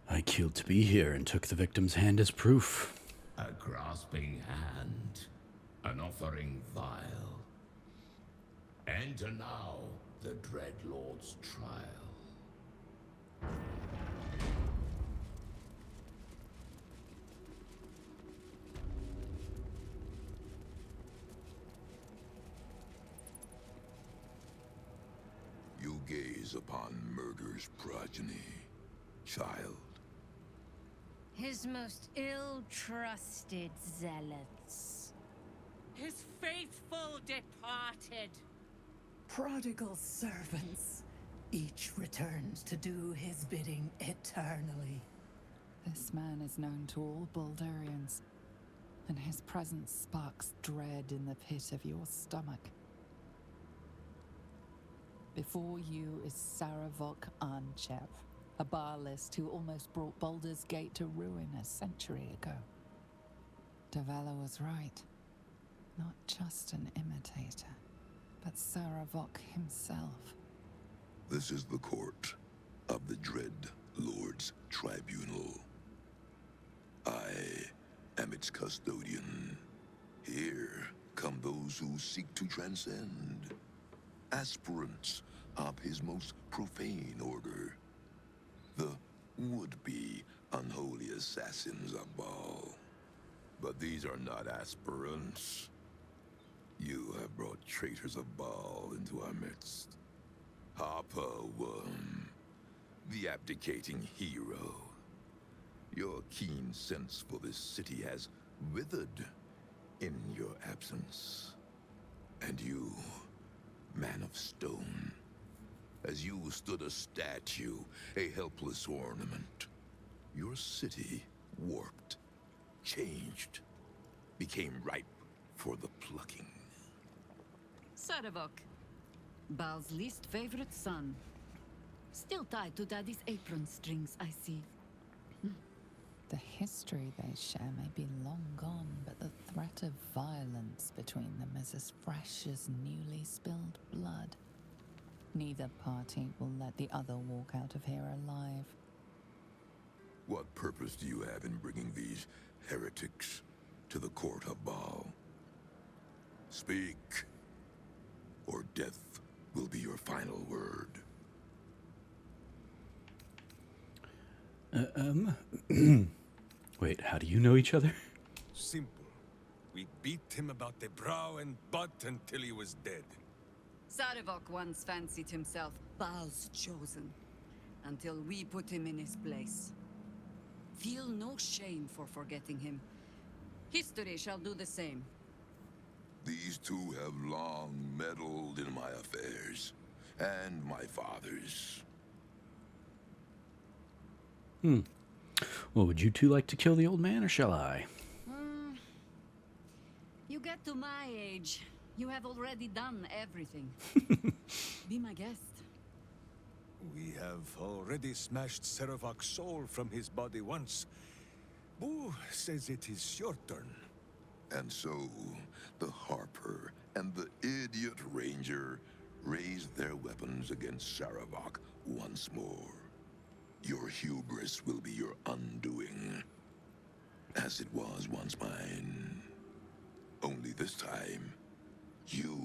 I killed to be here and took the victim's hand as proof. A grasping hand, an offering vile. Enter now the Dread Lord's trial. You gaze upon murder's progeny, child. His most ill-trusted zealots. His faithful departed. Prodigal servants. Each returns to do his bidding eternally. This man is known to all Baldurians, and his presence sparks dread in the pit of your stomach. Before you is Saravok Arnchev, a Baalist who almost brought Baldur's Gate to ruin a century ago. Davella was right. Not just an imitator, but Saravok himself. This is the court of the Dread Lord's Tribunal. I am its custodian. Here come those who seek to transcend. Aspirants of his most profane order. The would-be unholy assassins of Baal. But these are not aspirants. You have brought traitors of Baal into our midst. Harper Worm, the abdicating hero. Your keen sense for this city has withered in your absence. And you, man of stone, as you stood a statue, a helpless ornament, your city warped, changed, became ripe for the plucking. Saravok, Baal's least favorite son. Still tied to Daddy's apron strings, I see. The history they share may be long gone, but the threat of violence between them is as fresh as newly spilled blood. Neither party will let the other walk out of here alive. What purpose do you have in bringing these heretics to the court of Baal? Speak, or death will be your final word. Wait, how do you know each other? Simple. We beat him about the brow and butt until he was dead. Saravok once fancied himself Baal's chosen, until we put him in his place. Feel no shame for forgetting him. History shall do the same. These two have long meddled in my affairs, and my father's. Well, would you two like to kill the old man, or shall I? You get to my age, you have already done everything. Be my guest. We have already smashed Saravok's soul from his body once. Boo says it is your turn. And so, the Harper and the idiot Ranger raised their weapons against Saravok once more. Your hubris will be your undoing, as it was once mine. Only this time, you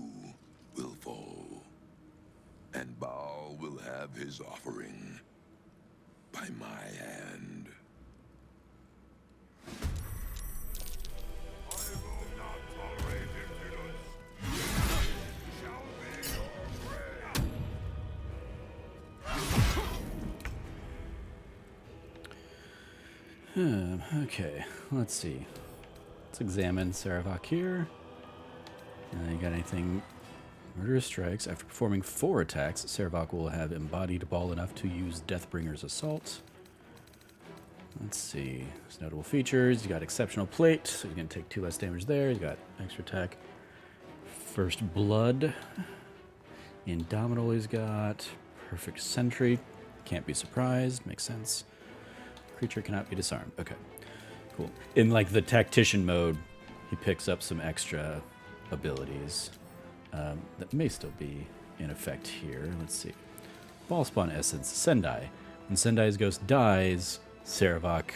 will fall, and Baal will have his offering by my hand. I will not tolerate Okay, let's see. Let's examine Saravok here. You got anything? Murderous strikes. After performing 4 attacks, Saravok will have embodied ball enough to use Deathbringer's Assault. Let's see. His notable features. You got exceptional plate, so he's going to take 2 less damage there. He's got extra attack. First Blood. Indomitable he's got. Perfect Sentry. Can't be surprised. Makes sense. Creature cannot be disarmed. Okay. Cool. In like the tactician mode, he picks up some extra abilities that may still be in effect here. Let's see. Ballspawn Essence. Sendai. When Sendai's ghost dies, Saravok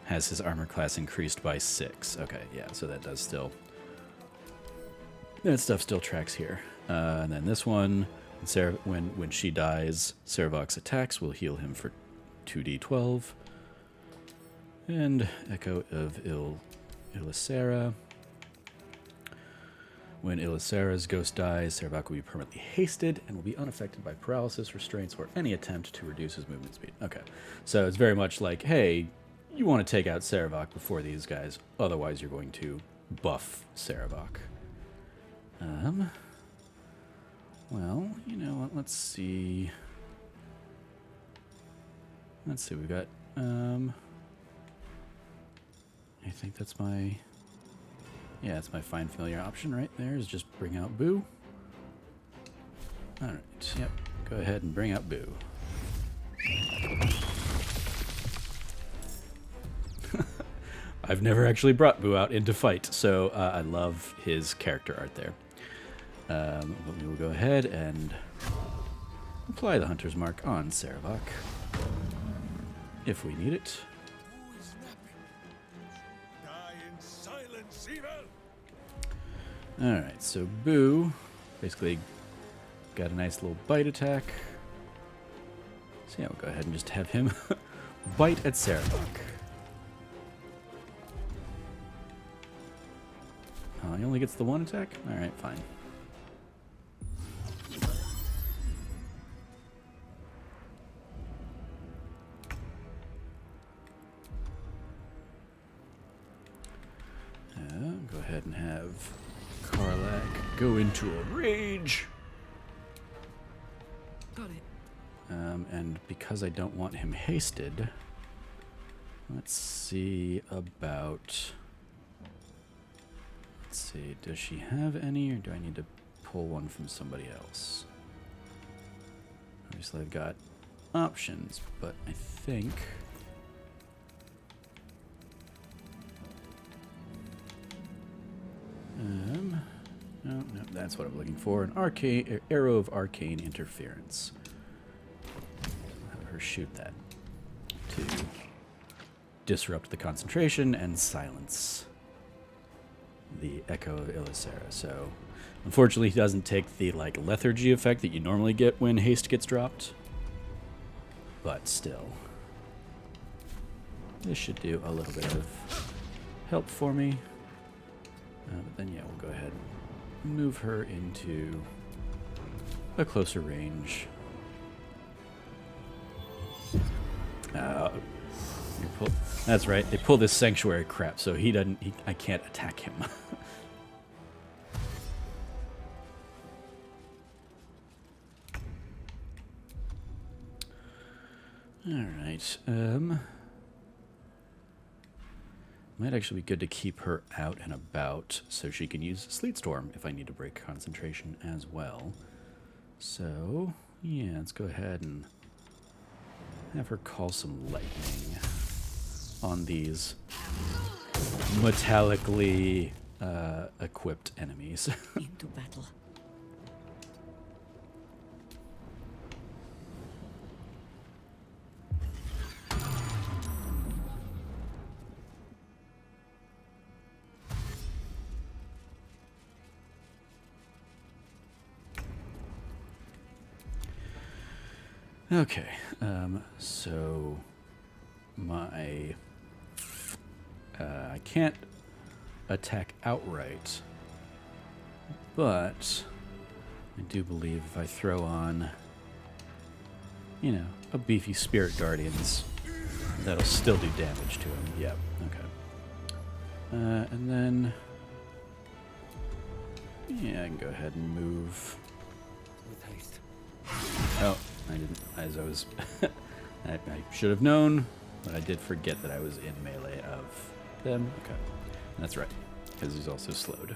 has his armor class increased by 6. Okay, yeah, so that does still... That stuff still tracks here. And then this one, when she dies, Saravok's attacks will heal him for 2d12. And Echo of Ilisera. When Ilisera's ghost dies, Saravok will be permanently hasted and will be unaffected by paralysis, restraints, or any attempt to reduce his movement speed. Okay, so it's very much like, hey, you want to take out Saravok before these guys, otherwise you're going to buff Saravok. Well, you know what, let's see. We've got, I think that's my... Yeah, that's my fine familiar option right there, is just bring out Boo. Alright, yep. Go ahead and bring out Boo. I've never actually brought Boo out into fight, so I love his character art there. But we will go ahead and apply the Hunter's Mark on Saravok, if we need it. Alright, so Boo basically got a nice little bite attack. So yeah, we'll go ahead and just have him bite at Saravok. Oh, he only gets the 1 attack? Alright, fine. Go ahead and have Karlak go into a rage. Got it. And because I don't want him hasted, let's see about... Let's see, does she have any, or do I need to pull one from somebody else? Obviously I've got options, but I think... No, that's what I'm looking for. An arcane arrow of arcane interference. I'll have her shoot that to disrupt the concentration and silence the Echo of Ilisera. So, unfortunately, he doesn't take the like lethargy effect that you normally get when haste gets dropped. But still, this should do a little bit of help for me. But then, yeah, we'll go ahead and move her into a closer range. That's right. They pull this sanctuary crap, so he doesn't. I can't attack him. All right. Might actually be good to keep her out and about so she can use Sleet Storm if I need to break concentration as well. So, yeah, let's go ahead and have her call some lightning on these metallically equipped enemies. Into battle. Okay, so my I can't attack outright, but I do believe if I throw on, you know, a beefy Spirit Guardians, That'll still do damage to him. Yep. Okay. And then, yeah, I can go ahead and move. With haste. Oh, I didn't. As I was, I should have known, but I did forget that I was in melee of them. Okay, that's right, because he's also slowed.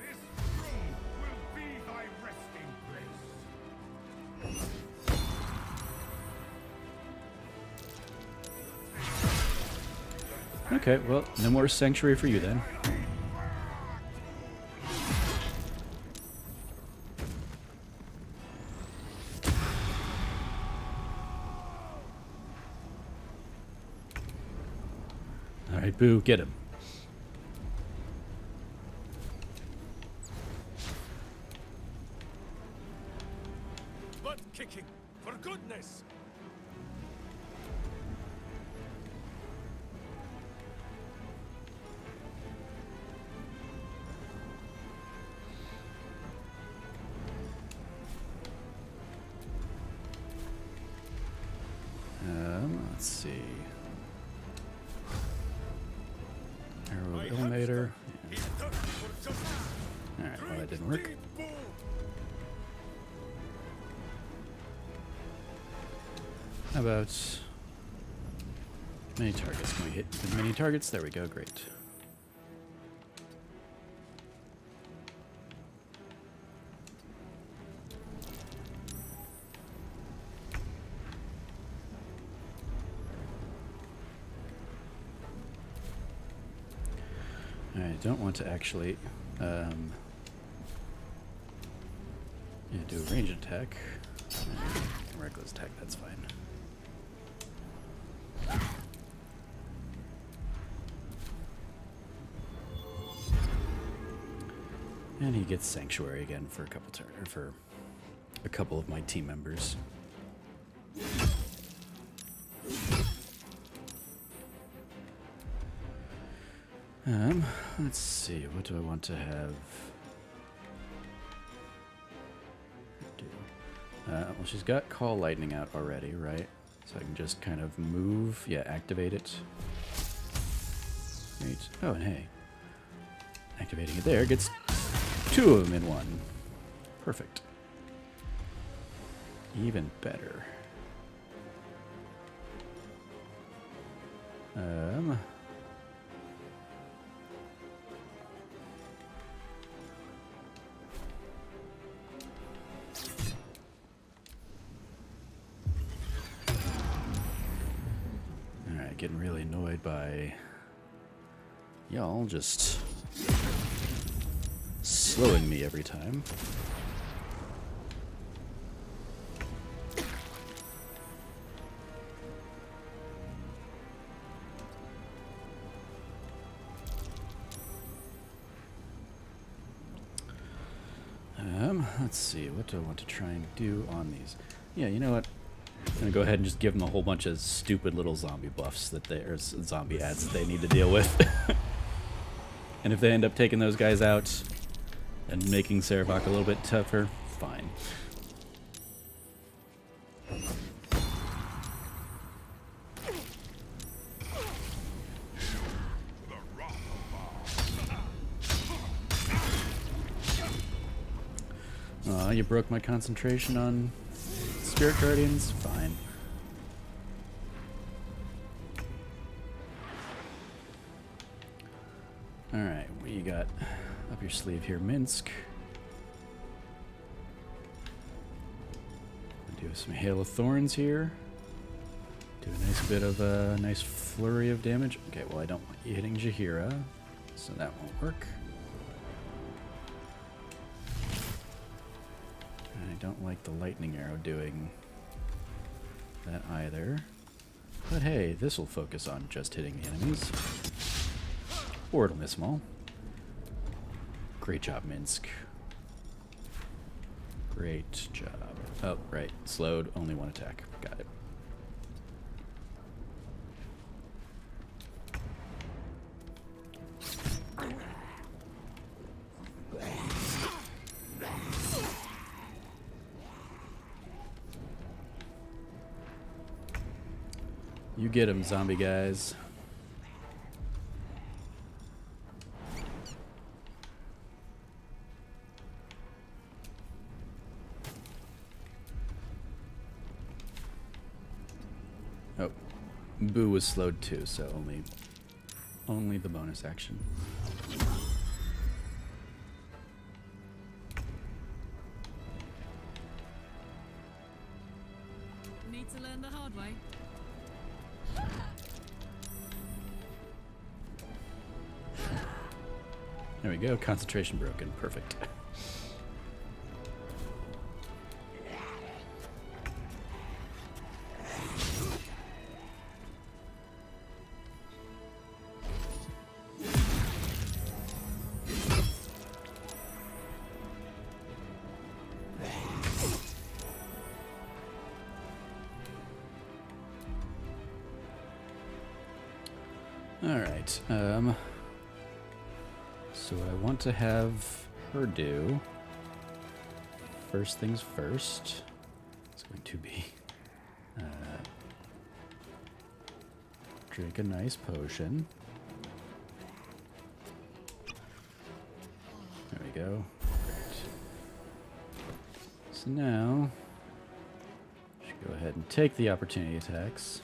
Okay, well, no more sanctuary for you then. All right, Boo, get him. Butt kicking, for goodness! Let's see. Arrow of Illuminator. Yeah. Alright, well that didn't work. How about many targets? Can we hit as many targets? There we go, great. I don't want to actually yeah, do a ranged attack. Reckless attack, that's fine. And he gets Sanctuary again for a couple for a couple of my team members. Let's see, what do I want to have? Well, she's got Call Lightning out already, right? So I can just kind of move, yeah, activate it. Great. Oh, and hey, activating it there gets two of them in one. Perfect. Even better. Alright, getting really annoyed by y'all just slowing me every time. Let's see, what do I want to try and do on these? Yeah, you know what? I'm gonna go ahead and just give them a whole bunch of stupid little zombie buffs that they, or zombie ads that they need to deal with. And if they end up taking those guys out and making Sarevok a little bit tougher, fine. You broke my concentration on Spirit Guardians? Fine. Alright, what you got up your sleeve here, Minsc? Do some Hail of Thorns here. Do a nice bit of a nice flurry of damage. Okay, well I don't want you hitting Jaheira, so that won't work. I don't like the lightning arrow doing that either. But hey, this will focus on just hitting the enemies. Or it'll miss them all. Great job, Minsc. Great job. Oh, right. Slowed. Only one attack. Got it. You get him, zombie guys. Oh, Boo was slowed too, so only the bonus action. Need to learn the hard way. There we go, concentration broken, perfect. Alright, so what I want to have her do, first things first, it's going to be drink a nice potion. There we go. Perfect. So now, should go ahead and take the opportunity attacks.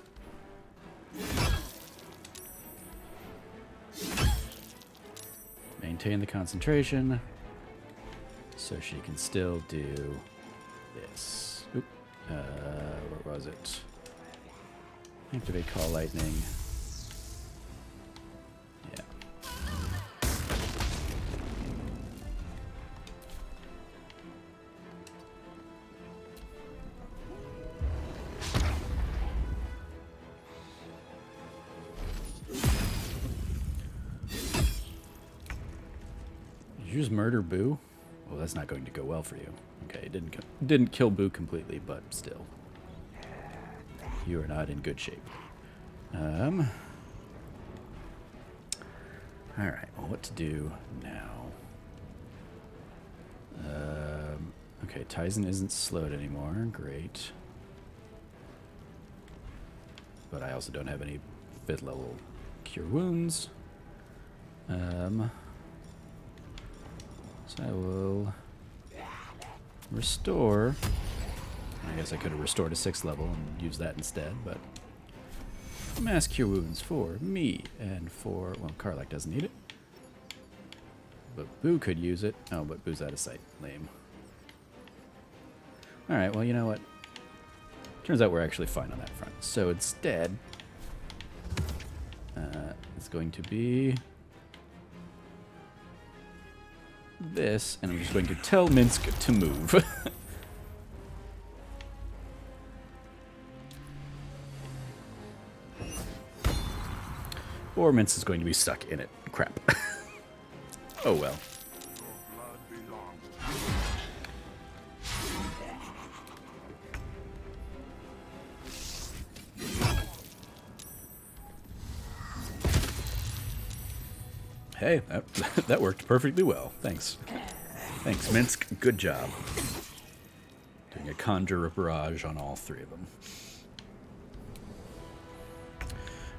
Maintain the concentration so she can still do this. Oop. Where was it? Activate Call Lightning. Yeah. Did you just murder Boo? Well, that's not going to go well for you. Okay, it didn't kill Boo completely, but still. You are not in good shape. Alright, well, what to do now? Okay, Tyson isn't slowed anymore. Great. But I also don't have any 5th level Cure Wounds. So I will restore. I guess I could have restored to 6th level and used that instead, but Mass Cure Wounds for me and for, well, Karlach doesn't need it. But Boo could use it. Oh, but Boo's out of sight. Lame. Alright, well, you know what? Turns out we're actually fine on that front. So instead, it's going to be this, and I'm just going to tell Minsc to move. Or Minsc is going to be stuck in it. Crap. Oh well. Hey, that worked perfectly well. Thanks. Thanks, Minsc. Good job. Doing a conjure barrage on all 3 of them.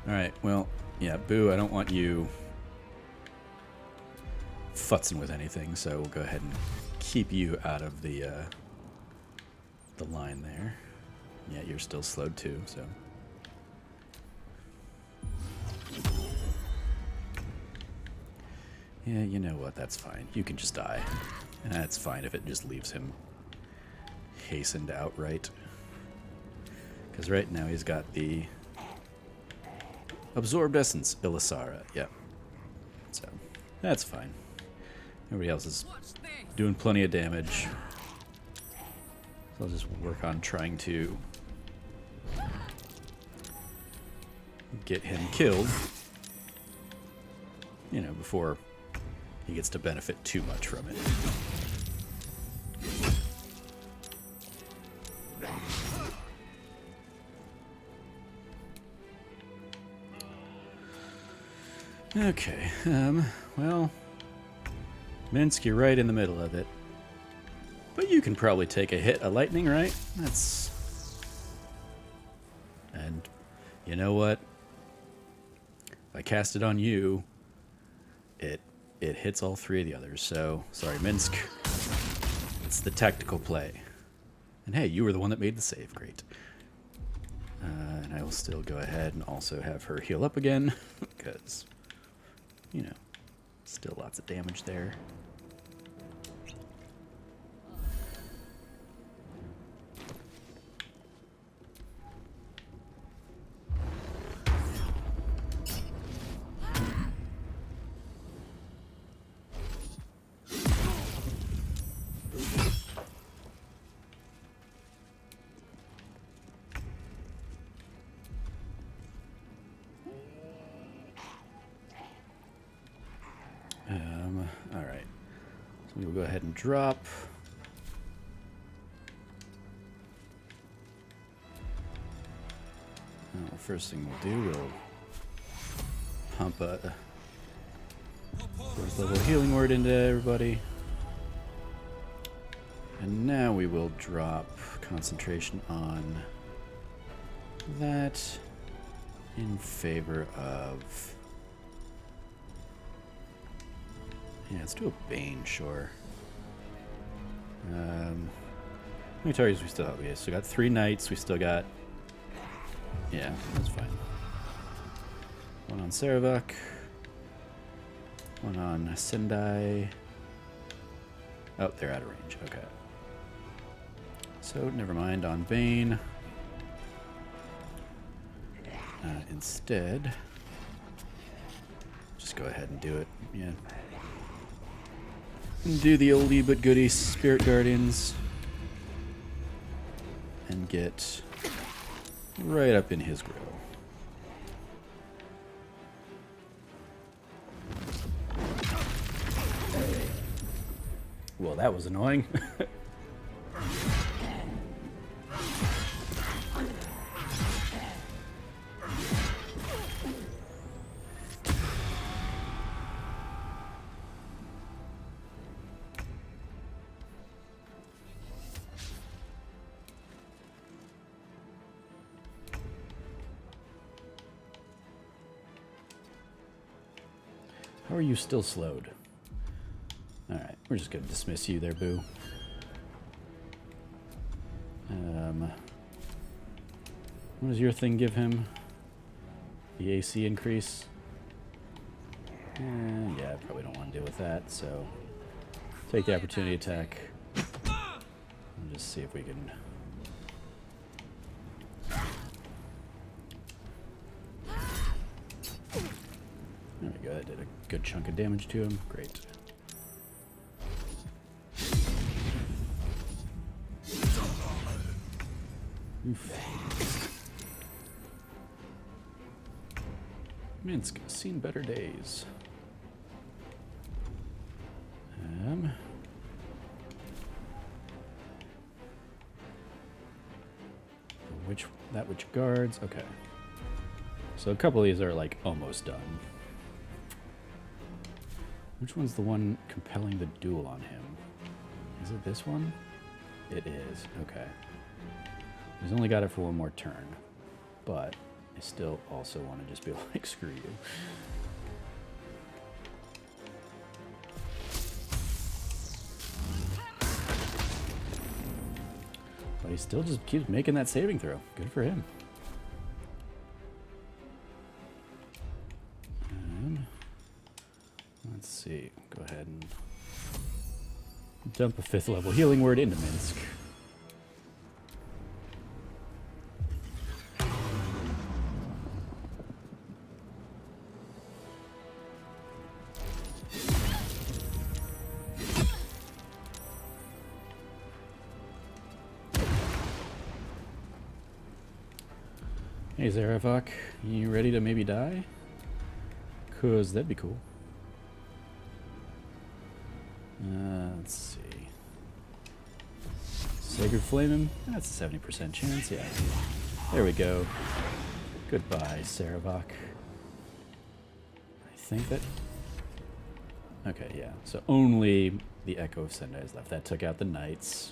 Alright, well, yeah, Boo, I don't want you futzing with anything, so we'll go ahead and keep you out of the line there. Yeah, you're still slowed too, so. Yeah, you know what, that's fine. You can just die. And that's fine if it just leaves him hastened outright. Because right now he's got the Absorbed Essence, Ilisara, yeah. So, that's fine. Everybody else is doing plenty of damage. So I'll just work on trying to get him killed, you know, before he gets to benefit too much from it. Okay, well, Minsc, you're right in the middle of it. But you can probably take a hit of lightning, right? And you know what? If I cast it on you, it hits all three of the others. So, sorry, Minsc. It's the tactical play. And hey, you were the one that made the save. Great. And I will still go ahead and also have her heal up again, because, you know, still lots of damage there. Alright. So we will go ahead and drop. First thing we'll do, we'll pump a first level healing word into everybody. And now we will drop concentration on that in favor of... Yeah, let's do a Bane, sure. How many targets we still have? We still got 3 knights. We still got... Yeah, that's fine. One on Saravok. One on Sendai. Oh, they're out of range. Okay. So, never mind on Bane. Instead, just go ahead and do it. Yeah. Do the oldie but goodie Spirit Guardians and get right up in his grill. Well, that was annoying. How are you still slowed? Alright, we're just gonna dismiss you there, boo. What does your thing give him? The AC increase? Yeah, I probably don't want to deal with that, so take the opportunity attack. And just see if we can... There we go, that did a good chunk of damage to him. Great. Oof. Minsc, seen better days. Which guards? Okay. So a couple of these are like almost done. Which one's the one compelling the duel on him? Is it this one? It is. Okay. He's only got it for one more turn, but I still also want to just be like, screw you. But he still just keeps making that saving throw. Good for him. And let's see. Go ahead and dump a 5th level healing word into Minsc. Hey Zaravok, you ready to maybe die? 'Cause that'd be cool. Let's see. Sacred Flame him? That's a 70% chance, yeah. There we go. Goodbye, Saravok. I think that... Okay, yeah. So only the Echo of Sendai is left. That took out the Knights.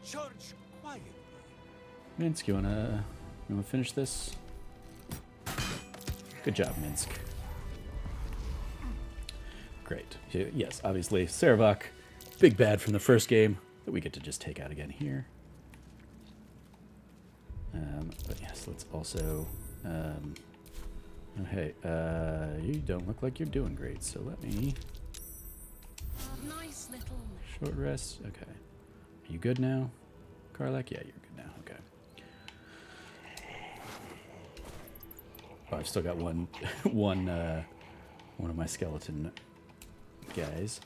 Charge quietly. Minsc, you wanna finish this? Good job, Minsc. Great. Yes, obviously, Saravok, big bad from the first game that we get to just take out again here. But yes, let's also... oh, hey, you don't look like you're doing great, so let me... Nice little... Short rest, okay. Are you good now, Karlak? Yeah, you're good now, okay. Oh, I've still got one of my skeleton guys.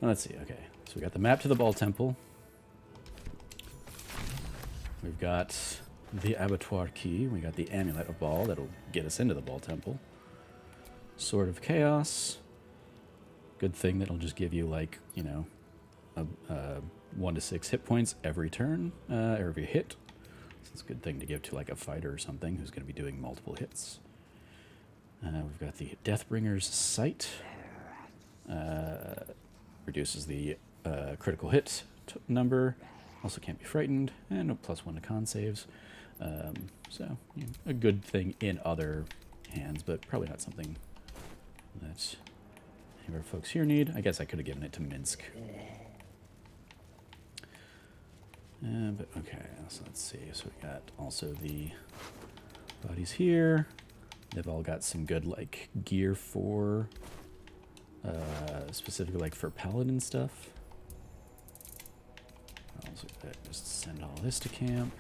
Well, let's see, okay. So we got the map to the Ball Temple. We've got the abattoir key. We got the amulet of Ball that'll get us into the Ball Temple. Sword of Chaos. Good thing that'll just give you, like, you know, 1 to 6 hit points every turn, or every hit. So it's a good thing to give to, like, a fighter or something who's going to be doing multiple hits. We've got the Deathbringer's Sight. Reduces the critical hit number. Also can't be frightened. And a +1 to con saves. So, you know, a good thing in other hands, but probably not something that any of our folks here need. I guess I could have given it to Minsc. But okay, so let's see. So we got also the bodies here. They've all got some good, like, gear for, specifically, like, for paladin stuff. Also, just send all this to camp.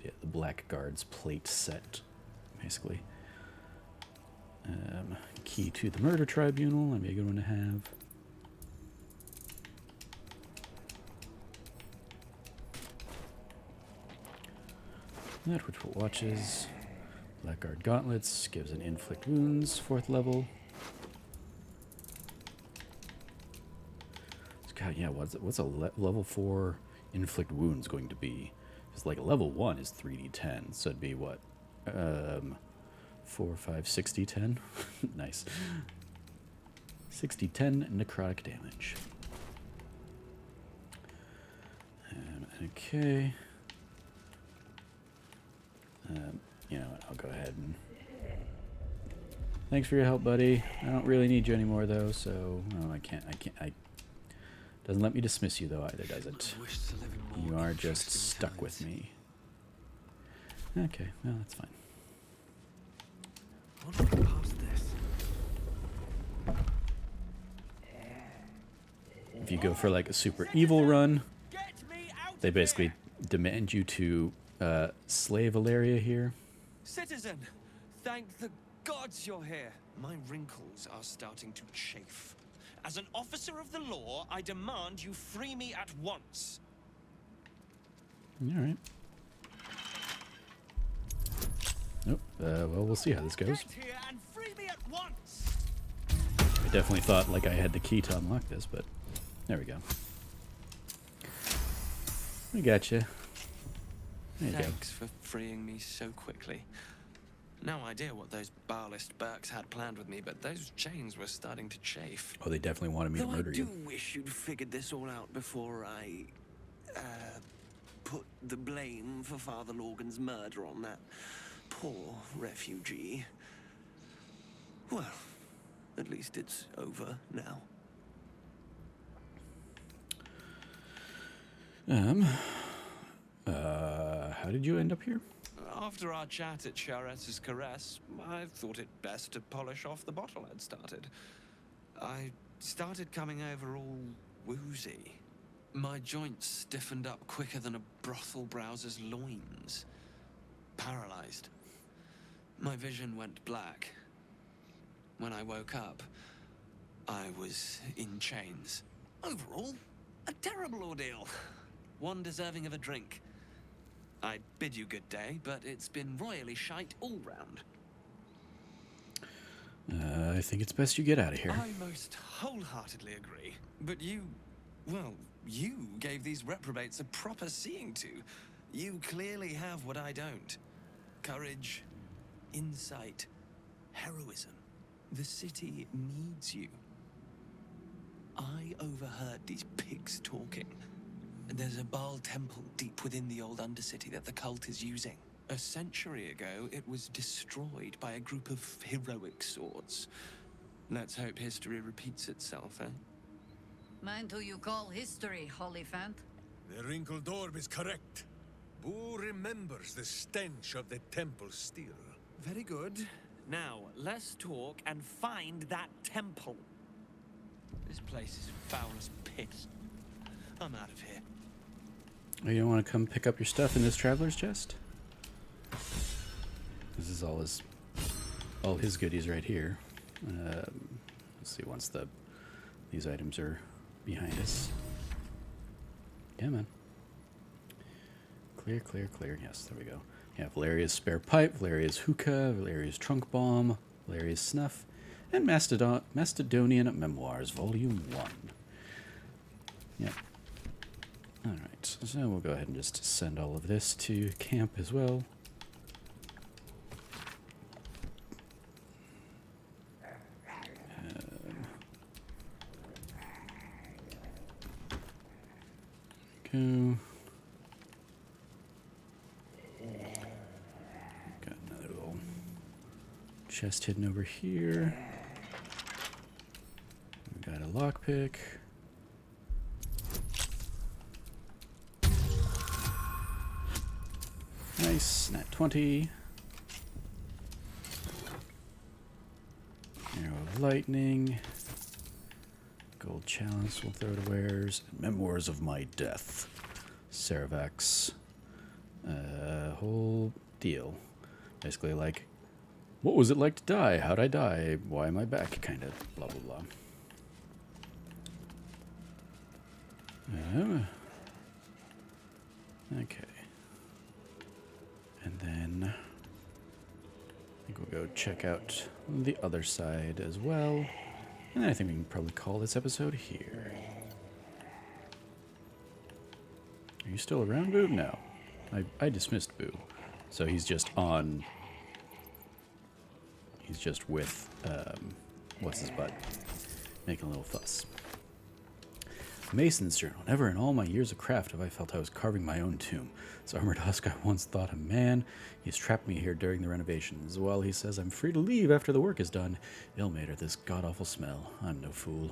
Yeah, the Blackguard's plate set, basically. Key to the Murder Tribunal, that'd be a good one to have. That which watches. Blackguard Gauntlets gives an inflict wounds, 4th level. God, yeah, what's a level 4 inflict wounds going to be? Because, like, level 1 is 3d10, so it'd be what? 4, 5, 60, 10? Nice. 60, 10 necrotic damage. Okay. You know what, I'll go ahead and... Thanks for your help, buddy. I don't really need you anymore, though, so... Oh, I can't... Doesn't let me dismiss you, though, either, does it? You are just stuck with me. Okay, well, that's fine. If you go for, like, a super evil run, they basically demand you to slay Valeria here. Citizen, thank the gods you're here. My wrinkles are starting to chafe. As an officer of the law, I demand you free me at once. All right. Nope. Well, we'll see how this goes. Get here and free me at once. I definitely thought like I had the key to unlock this, but there we go. We got you. There you Thanks for freeing me so quickly. No idea what those Barlist Burks had planned with me, but those chains were starting to chafe. Oh, they definitely wanted me to murder you. I do wish you'd figured this all out before I, put the blame for Father Lorgan's murder on that poor refugee. Well, at least it's over now. How did you end up here? After our chat at Charet's Caress, I thought it best to polish off the bottle I'd started. I started coming over all woozy. My joints stiffened up quicker than a brothel browser's loins. Paralyzed. My vision went black. When I woke up, I was in chains. Overall, a terrible ordeal. One deserving of a drink. I bid you good day, but it's been royally shite all round. I think it's best you get out of here. I most wholeheartedly agree. But you gave these reprobates a proper seeing to. You clearly have what I don't. Courage, insight, heroism. The city needs you. I overheard these pigs talking. There's a Baal temple deep within the old Undercity that the cult is using. A century ago, it was destroyed by a group of heroic sorts. Let's hope history repeats itself, eh? Mind who you call history, Hollyphant? The wrinkled orb is correct. Boo remembers the stench of the temple still. Very good. Now, let's talk and find that temple. This place is foul as piss. I'm out of here. Oh, you don't want to come pick up your stuff in this traveler's chest? This is all his goodies right here. Let's see once these items are behind us. Yeah, man. Clear, clear, clear. Yes, there we go. Yeah, Valeria's spare pipe, Valeria's hookah, Valeria's trunk bomb, Valeria's snuff, and Macedonian Memoirs, Volume 1. Yeah. Alright, so we'll go ahead and just send all of this to camp as well. Go. Got another little chest hidden over here. We got a lockpick. Nice, nat 20. Arrow of lightning. Gold chalice, we'll throw to wares. Memoirs of my death. Ceravax. Whole deal. Basically like, what was it like to die? How'd I die? Why am I back? Kind of blah, blah, blah. Okay. And then I think we'll go check out the other side as well. And then I think we can probably call this episode here. Are you still around, Boo? No. I dismissed Boo. So he's just on... He's just with... what's his butt? Making a little fuss. Mason's journal. Never in all my years of craft have I felt I was carving my own tomb. This armored husk I once thought a man. He's trapped me here during the renovations. While he says I'm free to leave after the work is done, ill-mater this god-awful smell. I'm no fool.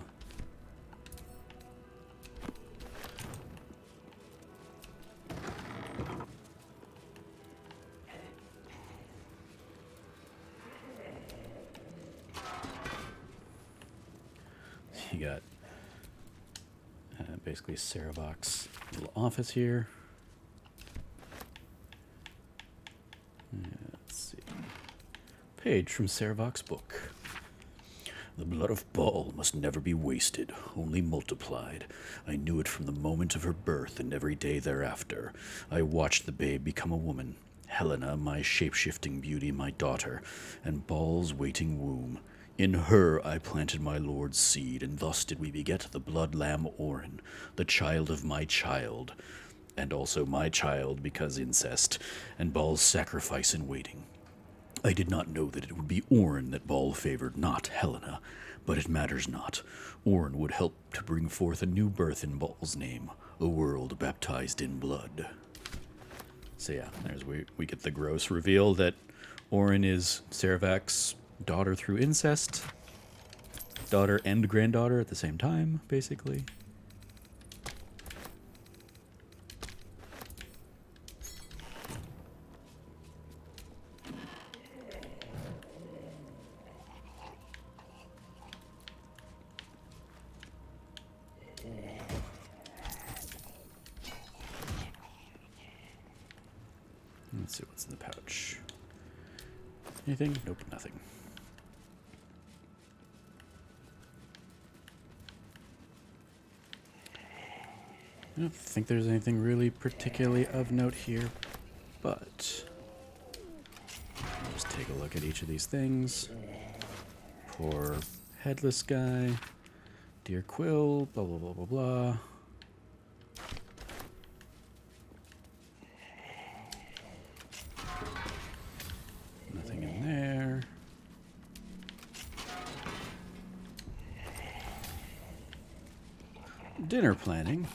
You got basically Saravok's little office here. Let's see. Page from Saravok's book. The blood of Baal must never be wasted, only multiplied. I knew it from the moment of her birth and every day thereafter. I watched the babe become a woman. Helena, my shape-shifting beauty, my daughter, and Baal's waiting womb. In her I planted my lord's seed, and thus did we beget the blood lamb Orin, the child of my child, and also my child because incest, and Baal's sacrifice in waiting. I did not know that it would be Orin that Baal favored, not Helena, but it matters not. Orin would help to bring forth a new birth in Baal's name, a world baptized in blood. So yeah, there's we get the gross reveal that Orin is Saravak's daughter through incest. Daughter and granddaughter at the same time, basically. Let's see what's in the pouch. Anything? Nope, nothing. I don't think there's anything really particularly of note here, but let's take a look at each of these things. Poor headless guy, dear Quill, blah blah blah blah blah. Nothing in there. dinner planning.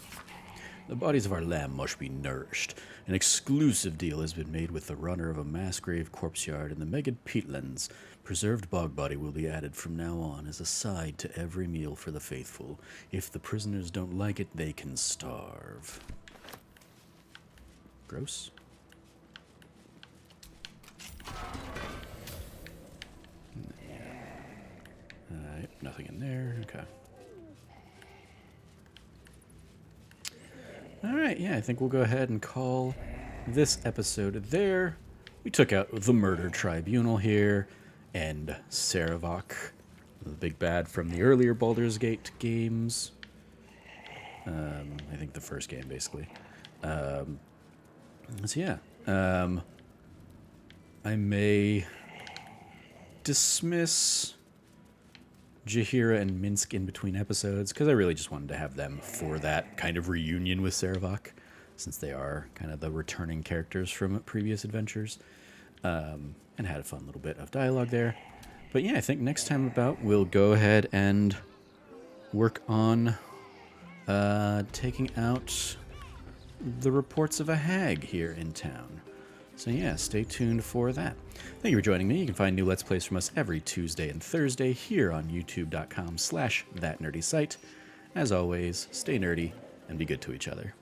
The bodies of our lamb must be nourished. An exclusive deal has been made with the runner of a mass grave corpse yard in the Megid Peatlands. Preserved bog body will be added from now on as a side to every meal for the faithful. If the prisoners don't like it, they can starve. Gross. Alright, nothing in there. Okay. Alright, yeah, I think we'll go ahead and call this episode there. We took out the Murder Tribunal here, and Saravok, the big bad from the earlier Baldur's Gate games. I think the first game, basically. So yeah. I may dismiss Jaheira and Minsc in between episodes, because I really just wanted to have them for that kind of reunion with Saravok, since they are kind of the returning characters from previous adventures, and had a fun little bit of dialogue there. But yeah, I think next time about, we'll go ahead and work on taking out the reports of a hag here in town. So yeah, stay tuned for that. Thank you for joining me. You can find new Let's Plays from us every Tuesday and Thursday here on youtube.com/thatnerdysite. As always, stay nerdy and be good to each other.